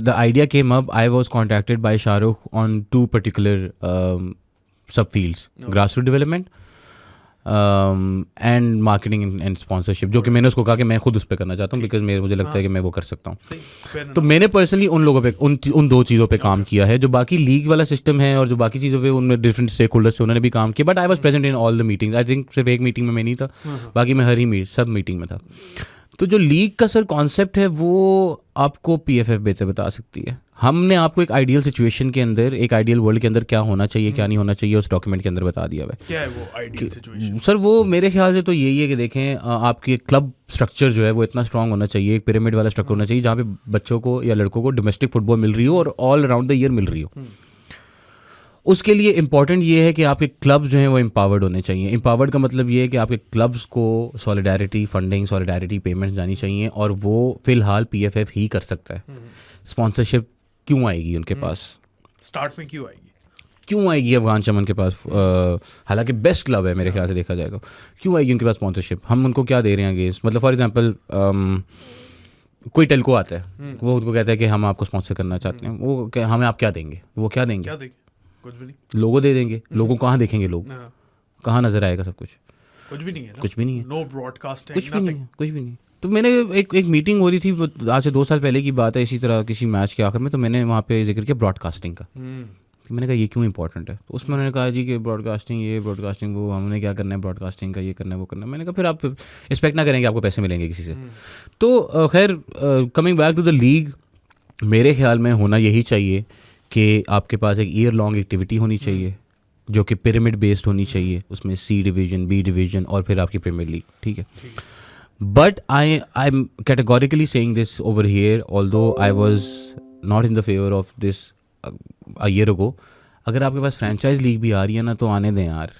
the idea came up, I was contacted by Shahrukh on 2 particular sub fields, grass root development and marketing and sponsorship, जो कि मैंने उसको कहा कि मैं खुद उस पर करना चाहता हूँ, बिकॉज मुझे लगता है कि मैं वो कर सकता हूँ। तो मैंने पर्सनली उन लोगों पे उन 2 चीज़ों पे काम किया है। जो बाकी लीग वाला सिस्टम है और जो बाकी चीज़ों पे उनमें डिफरेंट स्टेक होल्डर्स से उन्होंने भी काम किया, but I was present in all the meetings. I think सिर्फ एक मीटिंग में मैं नहीं था, बाकी मैं हर ही सब मीटिंग में था। तो जो लीग का सर कॉन्सेप्ट है वो आपको PFF बेहतर बता सकती है। हमने आपको एक आइडियल सिचुएशन के अंदर, एक आइडियल वर्ल्ड के अंदर क्या होना चाहिए क्या नहीं होना चाहिए उस डॉक्यूमेंट के अंदर बता दिया हुआ है। क्या है वो आइडियल सिचुएशन? सर वो मेरे ख्याल से तो यही है कि देखें, आपकी क्लब स्ट्रक्चर जो है वो इतना स्ट्रांग होना चाहिए, एक पिरामिड वाला स्ट्रक्चर होना चाहिए जहाँ पे बच्चों को या लड़कों को डोमेस्टिक फुटबॉल मिल रही हो और ऑल अराउंड द ईयर मिल रही हो। उसके लिए इंपॉर्टेंट ये है कि आपके क्लब्स जो हैं वो एम्पावर्ड होने चाहिए। एम्पावर्ड का मतलब ये है कि आपके क्लब्स को सॉलिडारिटी फंडिंग, सॉलिडारिटी पेमेंट्स जानी चाहिए, और वो फिलहाल PFF ही कर सकता है। स्पॉन्सरशिप क्यों आएगी उनके पास? स्टार्ट में क्यों आएगी अफगान चमन के पास? हालांकि बेस्ट क्लब है मेरे ख्याल से देखा जाए तो, क्यों आएगी उनके पास स्पॉन्सरशिप? हम उनको क्या दे रहे हैं अगेंस्ट? मतलब फॉर एग्जांपल कोई टेल्को आता है, वो उनको कहता है कि हम आपको स्पॉन्सर करना चाहते हैं, वो हमें आप क्या देंगे? वो क्या देंगे? कुछ भी नहीं। लोगो दे देंगे। लोगों कहाँ देखेंगे लोग? कहाँ नजर आएगा सब कुछ? कुछ भी नहीं है। नो ब्रॉडकास्टिंग, कुछ भी नहीं। तो मैंने एक मीटिंग हो रही थी आज से 2 साल पहले की बात है, इसी तरह किसी मैच के आखिर में, तो मैंने वहाँ पे जिक्र किया ब्रॉडकास्टिंग का। तो मैंने कहा ये क्यों इंपॉर्टेंट है? तो उसमें उन्होंने कहा जी कि ब्रॉडकास्टिंग वो, हमने क्या करना है ब्रॉडकास्टिंग का, ये करना है वो करना है। मैंने कहा फिर आप एक्सपेक्ट ना करेंगे आपको पैसे मिलेंगे किसी से। तो खैर coming back to the league, मेरे ख्याल में होना यही चाहिए कि आपके पास एक ईयर लॉन्ग एक्टिविटी होनी चाहिए जो कि पिरामिड बेस्ड होनी चाहिए। उसमें C डिवीज़न, B डिवीज़न और फिर आपकी प्रीमियर लीग, ठीक है। But I am categorically saying this over here, although I was not in the favour of this a year ago. अगर आपके पास फ्रेंचाइज लीग भी आ रही है ना, तो आने दें यार,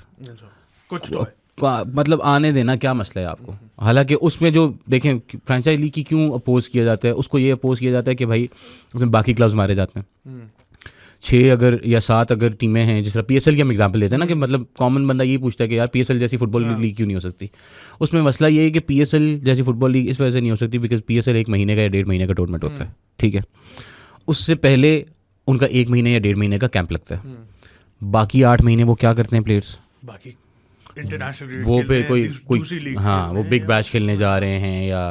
कुछ तो है। मतलब आने देना, क्या मसला है आपको? हालांकि उसमें जो देखें फ्रेंचाइज लीग की क्यों अपोज किया जाता है, उसको ये अपोज किया जाता है कि भाई उसमें बाकी क्लब्स मारे जाते हैं। 6 अगर या 7 अगर टीमें हैं, जिस तरह PSL की हम एग्जांपल लेते हैं ना, कि मतलब कॉमन बंदा ये पूछता है कि यार PSL जैसी फुटबॉल लीग क्यों नहीं हो सकती? उसमें मसला ये है कि PSL जैसी फुटबॉल लीग इस वजह से नहीं हो सकती बिकॉज PSL 1 महीने का या 1.5 महीने का टूर्नामेंट होता है, ठीक है। उससे पहले उनका 1 महीने या 1.5 महीने का कैंप लगता है। बाकी 8 महीने वो क्या करते हैं प्लेयर्स? बाकी इंटरनेशनल वो फिर कोई हाँ वो बिग बैश खेलने जा रहे हैं या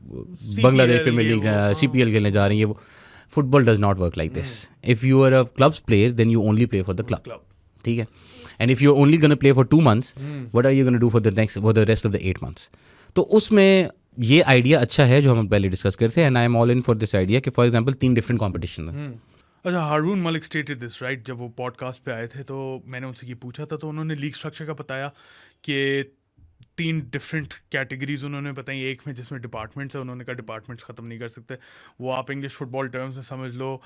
बांग्लादेश प्रीमियर लीग CPL खेलने जा रहे हैं। ये football does not work like this. If you are a clubs player then you only play for the club, ठीक है। And if you are only gonna play for 2 months, what are you gonna do for the rest of the 8 months? तो उसमें ये idea अच्छा है जो हम पहले डिस्कस करते हैं, and I am all in for this idea कि फॉर एग्जांपल 3 डिफरेंट कॉम्पिटिशन हैं। अच्छा, हारून मलिक स्टेटेड दिस राइट, जब वो पॉडकास्ट पे आए थे तो मैंने उनसे ये पूछा था, तो उन्होंने लीग स्ट्रक्चर का बताया कि 3 डिफरेंट कैटेगरीज उन्होंने बताई। एक में जिसमें डिपार्टमेंट्स है, उन्होंने कहा डिपार्टमेंट्स ख़त्म नहीं कर सकते, वो आप इंग्लिश फुटबॉल टर्म्स में समझ लो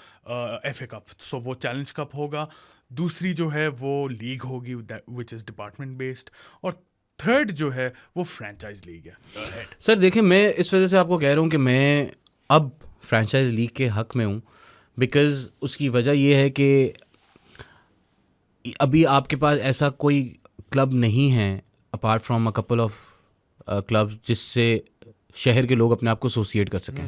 FA कप, सो वो चैलेंज कप होगा। दूसरी जो है वो लीग होगी विच इज़ डिपार्टमेंट बेस्ड, और थर्ड जो है वो फ्रेंचाइज लीग है। सर देखिए, मैं इस वजह से आपको कह रहा हूँ कि मैं अब फ्रेंचाइज लीग के हक़ में हूँ, बिकॉज़ उसकी वजह ये है कि अभी आपके पास ऐसा कोई क्लब नहीं है apart from a couple of clubs जिससे शहर के लोग अपने आप को एसोसिएट कर सकें।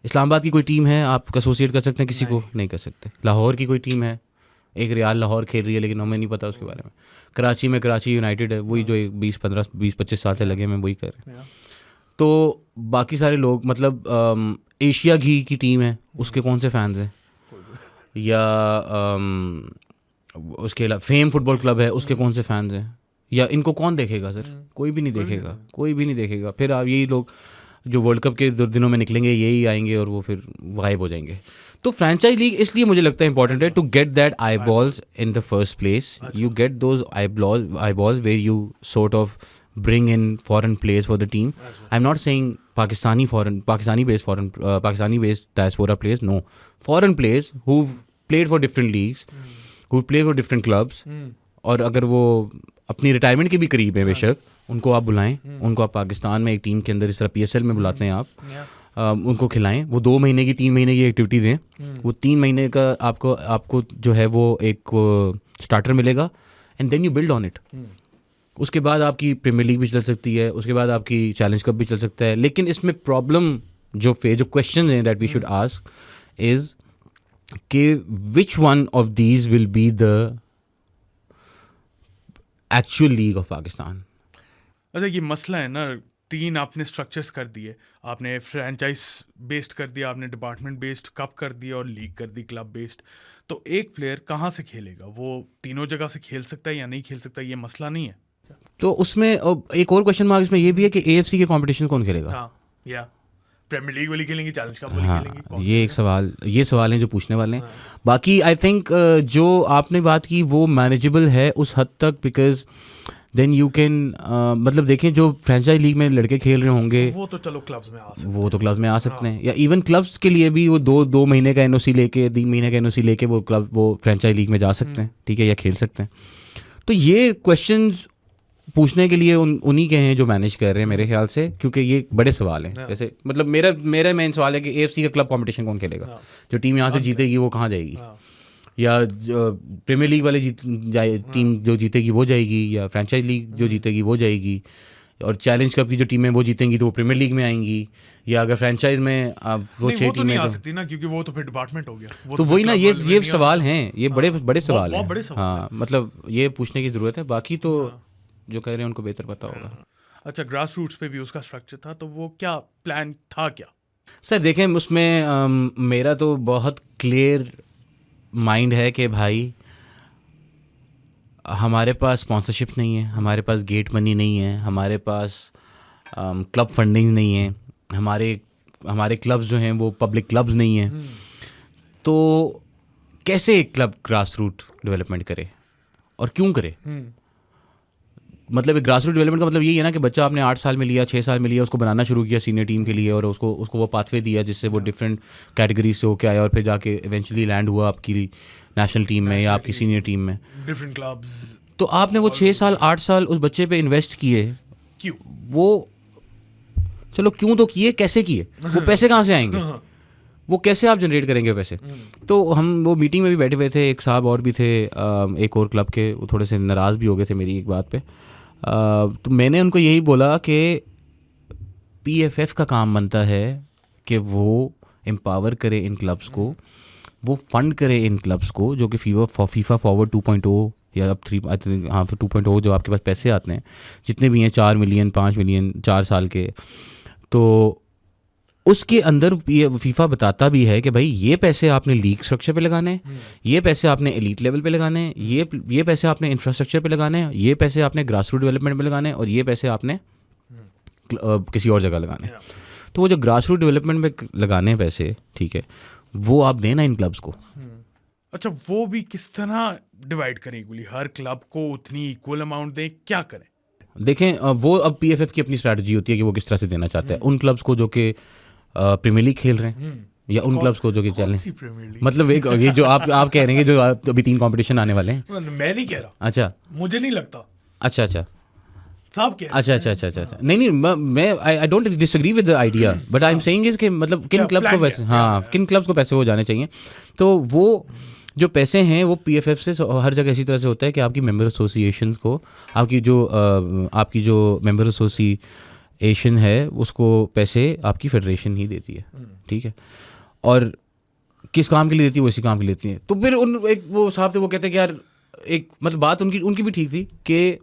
इस्लामाबाद की कोई टीम है, आप एसोसिएट कर सकते हैं किसी को? नहीं कर सकते। लाहौर की कोई टीम है, एक रियाल लाहौर खेल रही है, लेकिन हमें नहीं पता उसके बारे में। कराची में कराची यूनाइटेड है, वही जो 20-25 साल से लगे हैं वही कर रहे हैं। तो बाकी सारे लोग, मतलब एशिया घी की टीम है, उसके कौन से फैंस हैं? या उसके अलावा फेम फुटबॉल क्लब है, उसके कौन से फैंस हैं? या इनको कौन देखेगा सर? कोई भी नहीं देखेगा, कोई भी नहीं देखेगा। फिर आप यही लोग जो वर्ल्ड कप के दिनों में निकलेंगे यही आएंगे और वो फिर गायब हो जाएंगे। तो फ्रेंचाइज लीग इसलिए मुझे लगता है इंपॉर्टेंट है to get that eyeballs in the first place. You get those eyeballs where you sort of bring in foreign players for the team. I'm not saying Pakistani based diaspora players. No, foreign players who've played for different leagues, who've played for different clubs. और अगर वो अपनी retirement के भी करीब है बेशक, उनको आप बुलाएं, उनको आप पाकिस्तान में एक टीम के अंदर इस तरह PSL में बुलाते हैं आप, उनको खिलाएं, वो 2 महीने की 3 महीने की एक्टिविटी दें, वो 3 महीने का आपको जो है वो एक स्टार्टर मिलेगा, and then you build on it. उसके बाद आपकी प्रीमियर लीग भी चल सकती है, उसके बाद आपकी चैलेंज कप भी चल सकता है. लेकिन इसमें प्रॉब्लम जो क्वेश्चन है that we should ask is कि which one of these will be the actual league of Pakistan. अच्छा, ये मसला है ना, 3 आपने स्ट्रक्चर्स कर दिए, आपने फ्रेंचाइज बेस्ड कर दिया, आपने डिपार्टमेंट बेस्ड कप कर दिया और लीग कर दी क्लब बेस्ड. तो एक प्लेयर कहाँ से खेलेगा? वो तीनों जगह से खेल सकता है या नहीं खेल सकता? ये मसला नहीं है. तो उसमें एक और क्वेश्चन मार्क इसमें ये भी है कि AFC के कंपटीशन कौन खेलेगा? हाँ, या प्रीमियर लीग वाली खेलेंगे, चैलेंज कप वाली खेलेंगे? ये एक सवाल हैं जो पूछने वाले हैं. बाकी आई थिंक जो आपने बात की वो मैनेजेबल है उस हद तक, बिकॉज देन यू कैन मतलब देखें जो फ्रेंचाइज लीग में लड़के खेल रहे होंगे वो तो चलो क्लब्स में आ सकते हैं, या इवन क्लब्स के लिए भी वो 2 महीने का NOC लेके 3 महीने का NOC लेके वो फ्रेंचाइज लीग में जा सकते हैं, ठीक है, या खेल सकते हैं. तो ये क्वेश्चंस पूछने के लिए उन्हीं के हैं जो मैनेज कर रहे हैं मेरे ख्याल से, क्योंकि ये बड़े सवाल हैं. जैसे मतलब मेरा मेन सवाल है कि AFC का क्लब कंपटीशन कौन खेलेगा? जो टीम यहाँ से जीतेगी वो कहाँ जाएगी? या प्रीमियर लीग वाले टीम जो जीतेगी वो जाएगी, या फ्रेंचाइज लीग जो जीतेगी वो जाएगी, और चैलेंज कप की जो टीमें वो जीतेंगी तो वो प्रीमियर लीग में आएंगी, या अगर फ्रेंचाइज में वो 6 टीमें आ सकती ना, क्योंकि वो तो फिर डिपार्टमेंट हो गया. तो वही ना, ये सवाल हैं, ये बड़े सवाल हैं. हाँ, मतलब ये पूछने की ज़रूरत है. बाकी तो जो कह रहे हैं उनको बेहतर पता होगा. अच्छा, ग्रास रूट्स पे भी उसका स्ट्रक्चर था, तो वो क्या प्लान था क्या? सर देखें, उसमें मेरा तो बहुत क्लियर माइंड है कि भाई हमारे पास स्पॉन्सरशिप नहीं है, हमारे पास गेट मनी नहीं है, हमारे पास क्लब फंडिंग नहीं है, हमारे क्लब्स जो हैं वो पब्लिक क्लब्स नहीं हैं. तो कैसे एक क्लब ग्रास रूट डेवलपमेंट करे और क्यों करे? मतलब एक ग्रास रूट डेवलपमेंट का मतलब यही है ना कि बच्चा आपने 8 साल में लिया, 6 साल में लिया, उसको बनाना शुरू किया सीनियर टीम के लिए, और उसको वो पाथवे दिया जिससे वो डिफरेंट कैटेगरीज से होके आया, और फिर जाके इवेंचुअली लैंड हुआ आपकी नेशनल टीम में या आपकी सीनियर टीम में, डिफरेंट क्लब्स. तो आपने वो 6 साल 8 साल उस बच्चे पे इन्वेस्ट किए. क्यों? वो चलो क्यों तो किए, कैसे किए? वो पैसे कहाँ से आएंगे? वो कैसे आप जनरेट करेंगे पैसे? तो हम वो मीटिंग में भी बैठे हुए थे, एक साहब और भी थे एक और क्लब के, वो थोड़े से नाराज़ भी हो गए थे मेरी एक बात पे. तो मैंने उनको यही बोला कि PFF का काम बनता है कि वो एम्पावर करे इन क्लब्स को, वो फंड करे इन क्लब्स को, जो कि फीफा फॉरवर्ड 2.0 या अब 3 हाँ 2.0 जो आपके पास पैसे आते हैं जितने भी हैं, 4 मिलियन 5 मिलियन 4 साल के, तो उसके अंदर फीफा बताता भी है कि भाई ये पैसे आपने लीग स्ट्रक्चर पे लगाने हैं, ये पैसे आपने एलीट लेवल पे लगाने हैं, ये पैसे आपने इंफ्रास्ट्रक्चर पे लगाने हैं, ये पैसे आपने ग्रास रूट डेवलपमेंट पे लगाने हैं, और ये पैसे आपने किसी और जगह लगाने हैं. तो वो जो ग्रास रूट डेवलपमेंट में लगाने हैं पैसे, ठीक है, वो आप देना इन क्लब्स को. अच्छा, वो भी किस तरह डिवाइड करें इक्वली? हर क्लब को उतनी इक्वल अमाउंट दें? क्या करें? देखें, वो अब PFF की अपनी स्ट्रैटेजी होती है कि वो किस तरह से देना चाहता है. उन क्लब्स को जो कि प्रीमियर लीग खेल रहे हैं, या उन क्लब्स को जो कि चैलेंज, मतलब एक ये जो आप कह रहे हैं जो अभी 3 कंपटीशन आने वाले हैं. मैं नहीं कह रहा. अच्छा, मुझे नहीं लगता. अच्छा साहब कह अच्छा. नहीं मैं I don't disagree with the idea, but I am saying is कि मतलब किन क्लब्स को पैसे, किन क्लब्स को पैसे हो जाने चाहिए. तो वो जो पैसे हैं वो PFF से हर जगह इसी तरह से होता है कि आपकी मेंबर एसोसिएशंस को, आपकी जो मेंबर एसोसिएशन है उसको पैसे आपकी फेडरेशन ही देती है, ठीक है, और किस काम के लिए देती है वो इसी काम के लिए देती है. तो फिर वो साहब थे, वो कहते हैं कि यार एक मतलब बात उनकी भी ठीक थी कि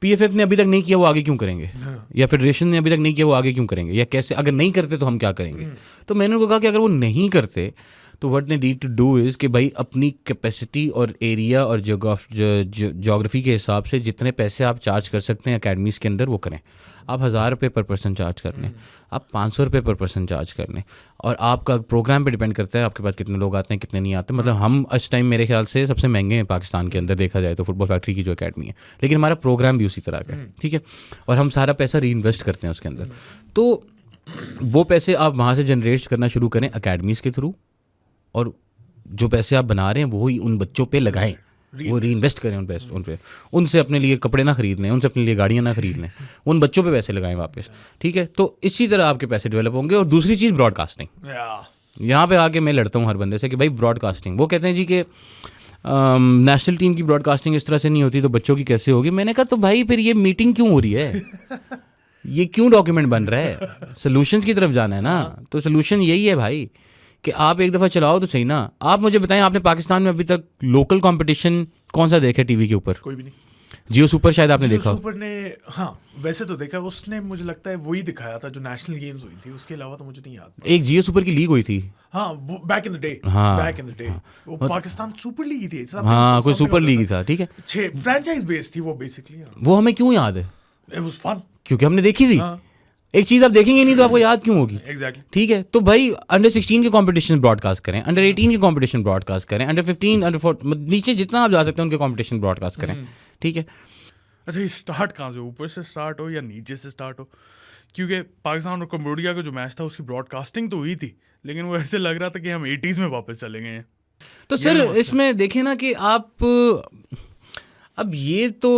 PFF ने अभी तक नहीं किया वो आगे क्यों करेंगे, या फेडरेशन ने अभी तक नहीं किया वो आगे क्यों करेंगे, या कैसे, अगर नहीं करते तो हम क्या करेंगे. तो मैंने उनको कहा कि अगर वो नहीं करते तो what they need to do is कि भाई अपनी कैपेसिटी और एरिया और जोग्राफी के हिसाब से जितने पैसे आप चार्ज कर सकते हैं अकेडमीज़ के अंदर वो करें। आप 1000 रुपये पर पर्सन चार्ज कर लें, आप 500 रुपये पर पर्सन चार्ज कर लें, और आपका प्रोग्राम पे डिपेंड करता है आपके पास कितने लोग आते हैं कितने नहीं आते। मतलब हम इस टाइम मेरे ख्याल से सबसे महंगे हैं पाकिस्तान के अंदर देखा जाए तो फुटबॉल फैक्ट्री की जो अकेडमी है, लेकिन हमारा प्रोग्राम भी उसी तरह का है, ठीक है, और हम सारा पैसा री इन्वेस्ट करते हैं उसके अंदर। तो वो पैसे आप वहाँ से जनरेट करना शुरू करें अकेडमीज़ के थ्रू, और जो पैसे आप बना रहे हैं वो ही उन बच्चों पे लगाएं, वो री इन्वेस्ट करें उन पे, उनसे अपने लिए कपड़े ना खरीद लें, उनसे अपने लिए गाड़ियाँ ना खरीद लें, उन बच्चों पे पैसे लगाएं वापस, ठीक है। तो इसी तरह आपके पैसे डेवलप होंगे। और दूसरी चीज़ ब्रॉडकास्टिंग, यहाँ पे आके मैं लड़ता हूँ हर बंदे से कि भाई ब्रॉडकास्टिंग, वो कहते हैं जी कि नेशनल टीम की ब्रॉडकास्टिंग इस तरह से नहीं होती तो बच्चों की कैसे होगी। मैंने कहा तो भाई फिर ये मीटिंग क्यों हो रही है, ये क्यों डॉक्यूमेंट बन रहा है, सोल्यूशन की तरफ जाना है ना। तो सोल्यूशन यही है भाई कि आप एक दफ़ा चलाओ तो सही ना। आप मुझे बताएं, आपने पाकिस्तान में अभी तक लोकल कंपटीशन कौन सा देखा टीवी के ऊपर? कोई भी नहीं। जियो सुपर शायद आपने देखा। सुपर ने, हाँ वैसे तो देखा, उसने मुझे लगता है वही दिखाया था जो नेशनल गेम्स हुई थी, उसके अलावा तो मुझे नहीं याद। एक जियो सुपर की लीग हुई थी, हाँ बैक इन द डे, हाँ, बैक इन द डे, वो पाकिस्तान सुपर लीग थी, हाँ कोई सुपर लीग था, ठीक है, 6 फ्रैंचाइज बेस्ड थी वो बेसिकली। वो हमें क्यों याद है? इट वाज फन, क्योंकि हमने देखी थी। एक चीज़ आप देखेंगे नहीं तो आपको याद क्यों होगी? एग्जैक्टली, ठीक है। तो भाई अंडर 16 के कंपटीशन ब्रॉडकास्ट करें, अंडर 18 के कंपटीशन ब्रॉडकास्ट करें, अंडर 15 अंडर 4 नीचे जितना आप जा सकते हैं उनके कंपटीशन ब्रॉडकास्ट करें, ठीक है। अच्छा, ये स्टार्ट कहाँ से, ऊपर से स्टार्ट हो या नीचे से स्टार्ट हो? क्योंकि पाकिस्तान और कम्बोडिया का जो मैच था उसकी ब्रॉडकास्टिंग तो हुई थी, लेकिन वो ऐसे लग रहा था कि हम 80s में वापस चले गए हैं। तो सर इसमें देखें ना कि आप अब ये तो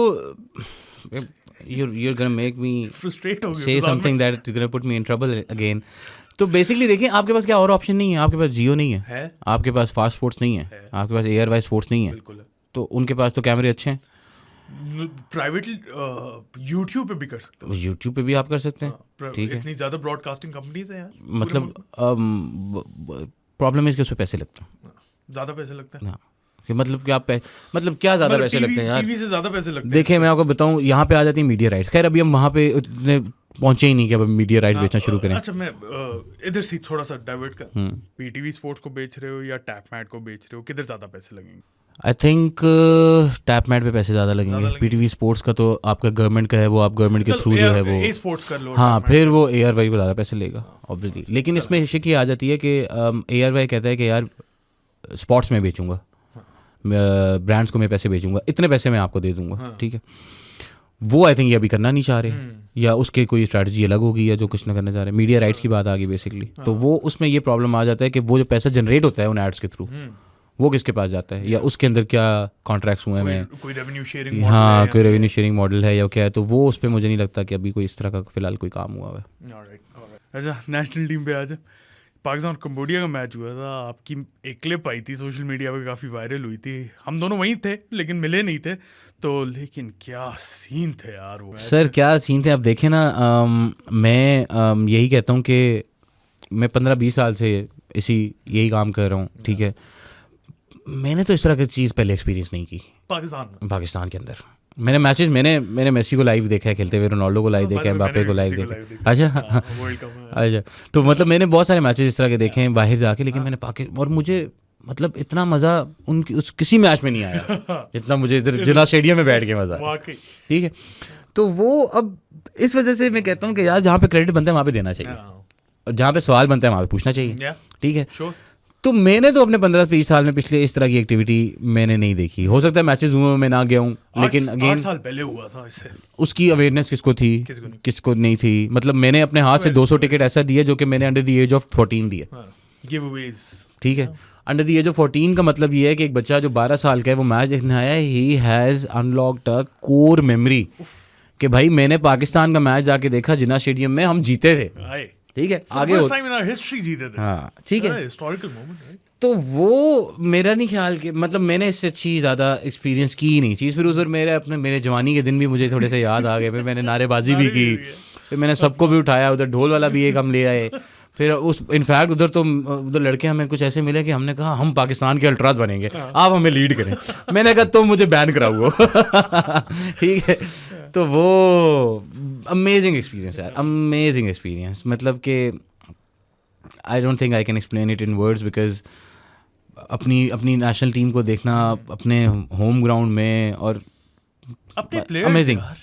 you're gonna make me frustrate हो गए, say something that is gonna put me in trouble again. तो बेसिकली देखिए, आपके पास क्या और ऑप्शन नहीं है, आपके पास जियो नहीं है, आपके पास फास्ट स्पोर्ट्स नहीं है, आपके पास एयर वाइज स्पोर्ट्स नहीं है, बिल्कुल। तो उनके पास तो कैमरे अच्छे हैं, प्राइवेटली यूट्यूब पे भी कर सकते हो, यूट्यूब पे भी आप कर सकते हैं, ठीक है। इतनी ज़्यादा ब्रॉडकास्टिंग कंपनीज हैं यार, मतलब प्रॉब्लम है कि उस पर पैसे लगते हैं, ज़्यादा पैसे लगते हैं, कि मतलब क्या मतलब क्या ज़्यादा पैसे लगते हैं यार, टीवी से ज़्यादा पैसे लगते हैं। देखिए मैं आपको बताऊं, यहाँ पे आ जाती है मीडिया राइट्स। खैर अभी हम वहाँ पे उतने पहुंचे ही नहीं कि अब मीडिया राइट्स बेचना शुरू करें। अच्छा, मैं इधर से थोड़ा सा डाइवर्ट कर, पीटीवी स्पोर्ट्स को बेच रहे हो या टैप मैट को बेच रहे हो, किधर ज़्यादा पैसे लगेंगे? आई थिंक टैप मैट पे पैसे ज़्यादा लगेंगे। पीटीवी स्पोर्ट्स का तो आपका गवर्नमेंट का है, वो आप गवर्नमेंट के थ्रू जो है वो स्पोर्ट्स कर लो, हाँ, फिर वो एआर वाई को ज़्यादा पैसे लेगा ऑब्वियसली। लेकिन इसमें हिस्से की आ जाती है कि एआर वाई कहता है कि यार स्पोर्ट्स में बेचूंगा, ब्रांड्स को मैं पैसे बेचूंगा, इतने पैसे मैं आपको दे दूंगा, ठीक है। वो आई थिंक ये अभी करना नहीं चाह रहे, या उसके कोई स्ट्रैटेजी अलग होगी या जो कुछ ना करना चाह रहे। मीडिया राइट्स की बात आ गई बेसिकली, तो वो उसमें ये प्रॉब्लम आ जाता है कि वो जो पैसा जनरेट होता है उन एड्स के थ्रू वो किसके पास जाता है, या उसके अंदर क्या कॉन्ट्रैक्ट्स हुए हैं, कोई रेवेन्यू शेयरिंग, हाँ कोई रेवेन्यू शेयरिंग मॉडल है या क्या है, तो वो उस पर मुझे नहीं लगता कि अभी कोई इस तरह का फिलहाल कोई काम हुआ है। अच्छा, नेशनल टीम पे आज पाकिस्तान और कम्बोडिया का मैच हुआ था, आपकी एक क्लिप आई थी सोशल मीडिया पे, काफ़ी वायरल हुई थी, हम दोनों वहीं थे लेकिन मिले नहीं थे, तो लेकिन क्या सीन थे यार वो। सर क्या सीन थे, आप देखें ना, मैं यही कहता हूँ कि मैं 15-20 साल से यही काम कर रहा हूँ, ठीक है। मैंने तो इस तरह की चीज़ पहले एक्सपीरियंस नहीं की पाकिस्तान के अंदर। मैंने मैचेस मैंने मेसी को लाइव देखा है खेलते हुए, रोनाल्डो को लाइव देखा है, एम्बापे को लाइव देखा। अच्छा अच्छा, तो मतलब मैंने बहुत सारे मैचेस इस तरह के देखे हैं बाहर जाके, लेकिन मैंने और मुझे मतलब इतना मज़ा उनकी किसी मैच में नहीं आया जितना मुझे इधर जिला स्टेडियम में बैठ के मज़ा आया, ठीक है। तो वो अब इस वजह से मैं कहता हूँ कि यार जहाँ पे क्रेडिट बनता है वहाँ पे देना चाहिए, और जहाँ पे सवाल बनता है वहाँ पे पूछना चाहिए, ठीक है। तो मैंने तो अपने 15-20 साल में पिछले इस तरह की एक्टिविटी मैंने नहीं देखी। हो सकता है मैचेस हुए मैं ना गया हूँ, लेकिन अगेन 8 साल पहले हुआ था इससे, उसकी अवेयरनेस किसको थी किसको नहीं थी। मतलब मैंने अपने हाथ से 200 टिकट ऐसा दिए जो कि मैंने अंडर द एज ऑफ 14 दिए, ठीक है। अंडर द एज ऑफ 14 का मतलब ये है कि एक बच्चा जो 12 साल का है वो मैच देखने आया, he has unlocked a core memory कि भाई मैंने पाकिस्तान का मैच जाके देखा जिन्ना स्टेडियम में, हम जीते थे, ठीक है। आगे हिस्ट्री जीते थे, हाँ ठीक है, हिस्टोरिकल मोमेंट। तो वो मेरा नहीं ख्याल कि मतलब मैंने इससे अच्छी ज़्यादा एक्सपीरियंस की ही नहीं चीज़। फिर उधर मेरे जवानी के दिन भी मुझे थोड़े से याद आ गए, फिर मैंने नारेबाजी भी की, फिर मैंने सबको भी उठाया, उधर ढोल वाला भी एक हम ले आए। फिर इनफैक्ट उधर लड़के हमें कुछ ऐसे मिले कि हमने कहा हम पाकिस्तान के अल्ट्राज बनेंगे, आप हमें लीड करें। मैंने कहा तुम मुझे बैन कराओ, ठीक है। तो वो अमेजिंग एक्सपीरियंस है, अमेजिंग एक्सपीरियंस। मतलब कि I don't think I can explain it in words, because अपनी नेशनल टीम को देखना अपने होम ग्राउंड में, और अपने प्लेयर्स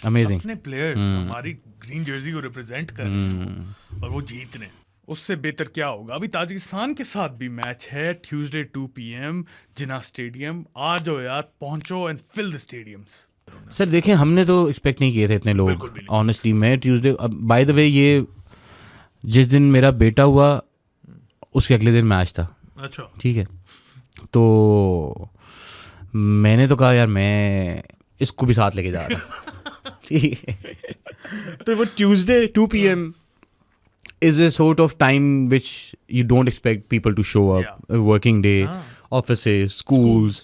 अमेजिंग अपने प्लेयर्स हमारी ग्रीन जर्सी को रिप्रेजेंट कर रहे हैं और वो जीत रहे हैं। उससे बेहतर क्या होगा। अभी ताजिकिस्तान के साथ भी मैच है ट्यूसडे 2 PM जिना स्टेडियम। आ जाओ यार, पहुंचो and fill the stadiums. Sir देखें, हमने तो एक्सपेक्ट नहीं किए थे इतने लोग ऑनेस्टली। मैं ट्यूसडे, बाय द वे, ये जिस दिन मेरा बेटा हुआ उसके अगले दिन मैच था। अच्छा, ठीक है, तो मैंने तो कहा यार मैं इसको भी साथ लेके जा रहा। ठीक है, तो वो Tuesday 2 PM is a sort of time which you don't expect people to show up. A working day, offices, schools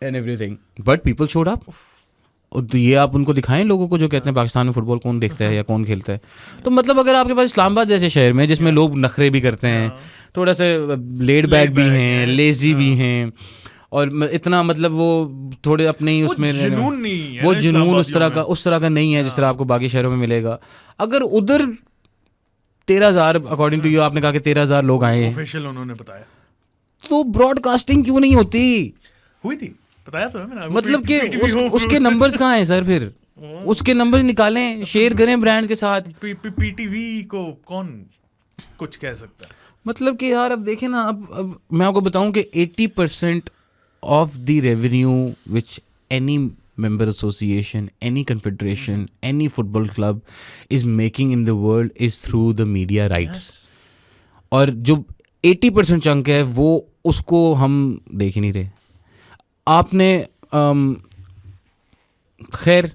and everything, but people showed up. और तो ये आप उनको दिखाएं लोगों को जो कहते हैं पाकिस्तान में फुटबॉल कौन देखता है या कौन खेलता है। तो मतलब अगर आपके पास इस्लामाबाद जैसे शहर में जिसमें लोग नखरे भी करते हैं, थोड़ा सा लेड बैक भी हैं, लेजी भी हैं, और इतना मतलब वो थोड़े अपने ही उसमें जुनून नहीं है, वो जुनून उस तरह का नहीं है जिस तरह आपको बाकी शहरों में मिलेगा। अगर उधर 13,000 अकॉर्डिंग टू यू, आपने कहा कि 13,000 लोग आए हैं, ऑफिशियल उन्होंने बताया, तो ब्रॉडकास्टिंग क्यों नहीं होती? हुई थी, बताया तो है मैंने। मतलब कि उसके नंबर्स कहाँ हैं सर? फिर उसके नंबर्स निकालें, शेयर करें ब्रांड के साथ। पीटीवी को कौन कुछ कह सकता है? मतलब कि यार अब देखें ना, अब मैं आपको बताऊं कि 80% of the revenue which any member association, any confederation, any football club is making in the world is through the media rights. और जो 80% चंक है वो उसको हम देख ही नहीं रहे। आपने खैर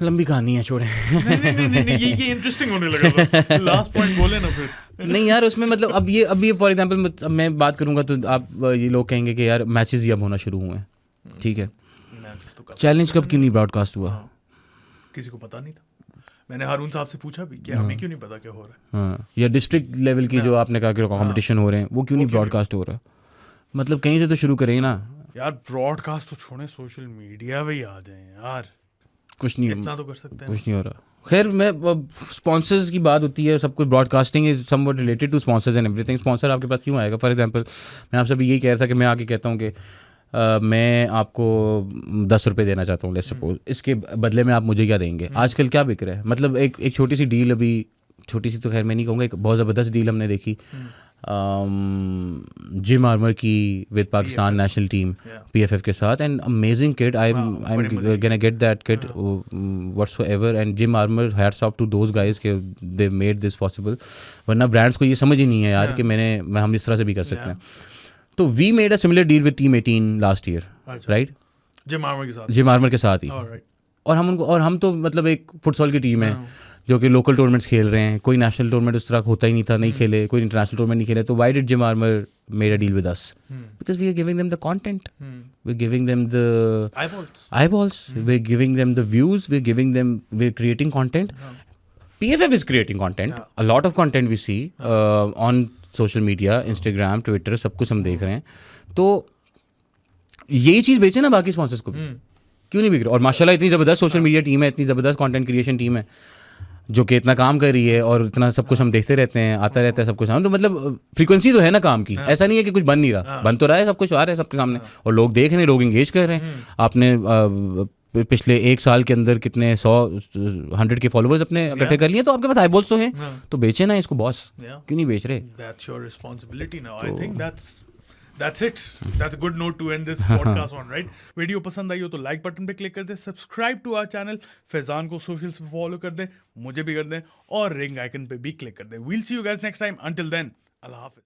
लंबी कहानी है, छोड़े। नहीं, ये इंटरेस्टिंग होने लगा। लास्ट पॉइंट बोले ना फिर। नहीं यार, उसमें मतलब अब ये फॉर एग्जांपल मैं बात करूंगा तो आप ये लोग कहेंगे कि यार मैचेस ही अब होना शुरू हुए हैं। ठीक है, चैलेंज कब क्यों नहीं ब्रॉडकास्ट हुआ? किसी को पता नहीं था। मैंने हारून साहब से पूछा भी कि हमें क्यों नहीं पता क्या हो रहा है। हाँ, या डिस्ट्रिक्ट लेवल की जो आपने कहा कि कंपटीशन हो रहे हैं वो क्यों नहीं ब्रॉडकास्ट हो रहा? मतलब कहीं से तो शुरू करें ना यार। ब्रॉडकास्ट तो छोड़े, सोशल मीडिया पे ही आ जाएं यार। कुछ नहीं, इतना तो कर सकते हैं, कुछ नहीं हो रहा। खैर, मैं स्पॉन्सर्स की बात होती है, सब कुछ broadcasting is somewhat related to sponsors and everything. Sponsor आपके पास क्यों आएगा? फॉर एग्जांपल मैं आपसे अभी यही कह रहा था कि मैं आके कहता हूँ कि मैं आपको 10 रुपये देना चाहता हूँ, लेट्स सपोज, इसके बदले में आप मुझे क्या देंगे? आजकल क्या बिक रहा है? मतलब एक छोटी सी डील, अभी छोटी सी तो खैर मैं नहीं कहूँगा, एक बहुत ज़बरदस्त डील हमने देखी जिम आर्मर की with Pakistan national team PFF के साथ, and amazing kit. I am gonna get that kit whatsoever, and Gym Armour, hats off to those guys के दे मेड दिस पॉसिबल। वरना ब्रांड्स को ये समझ ही नहीं है यार कि हम इस तरह से भी कर सकते हैं। तो we made a similar deal with team 18 last year, right? Gym Armour के साथ ही। और हम तो मतलब एक फुटसॉल की टीम है जो कि लोकल टूर्नामेंट्स खेल रहे हैं। कोई नेशनल टूर्नामेंट उस तरह होता ही नहीं था, नहीं खेले, कोई इंटरनेशनल टूर्नामेंट नहीं खेले। तो why did Gym Armour made a deal with us? Because we are giving them the content, we are giving them the eyeballs, we are giving them the views, we are creating content. PFF is creating content, a lot of content we see on social media, Instagram, Twitter, सब कुछ हम देख रहे हैं। तो यही चीज़ बेचे ना बाकी स्पॉन्सर्स को भी, क्यों नहीं बिक रहा? और माशाल्लाह इतनी ज़बरदस्त सोशल मीडिया टीम है, इतनी ज़बरदस्त कंटेंट क्रिएशन टीम है जो कि इतना काम कर रही है, और इतना सब कुछ हम देखते रहते हैं, आता रहता है सब कुछ। तो मतलब फ्रीक्वेंसी तो है ना काम की, ऐसा नहीं है कि कुछ बन नहीं रहा, बन तो रहा है, सब कुछ आ रहा है सबके सामने, और लोग देख रहे हैं, लोग इंगेज कर रहे हैं। आपने पिछले 1 साल के अंदर कितने 100 के फॉलोवर्स अपने इकट्ठे कर लिए, तो आपके पास आईबॉल्स तो हैं, तो बेचे ना इसको बॉस, क्यों नहीं बेच रहे? That's your responsibility now. I think that's it. That's a good note to end this podcast on, right? Video पसंद आई हो तो लाइक बटन पे क्लिक कर दें, subscribe to our channel, Faizan को सोशल्स पे फॉलो कर दें, मुझे भी कर दें, और रिंग आइकन पे भी क्लिक कर दें। We'll see you guys next time. Until then, Allah Hafiz.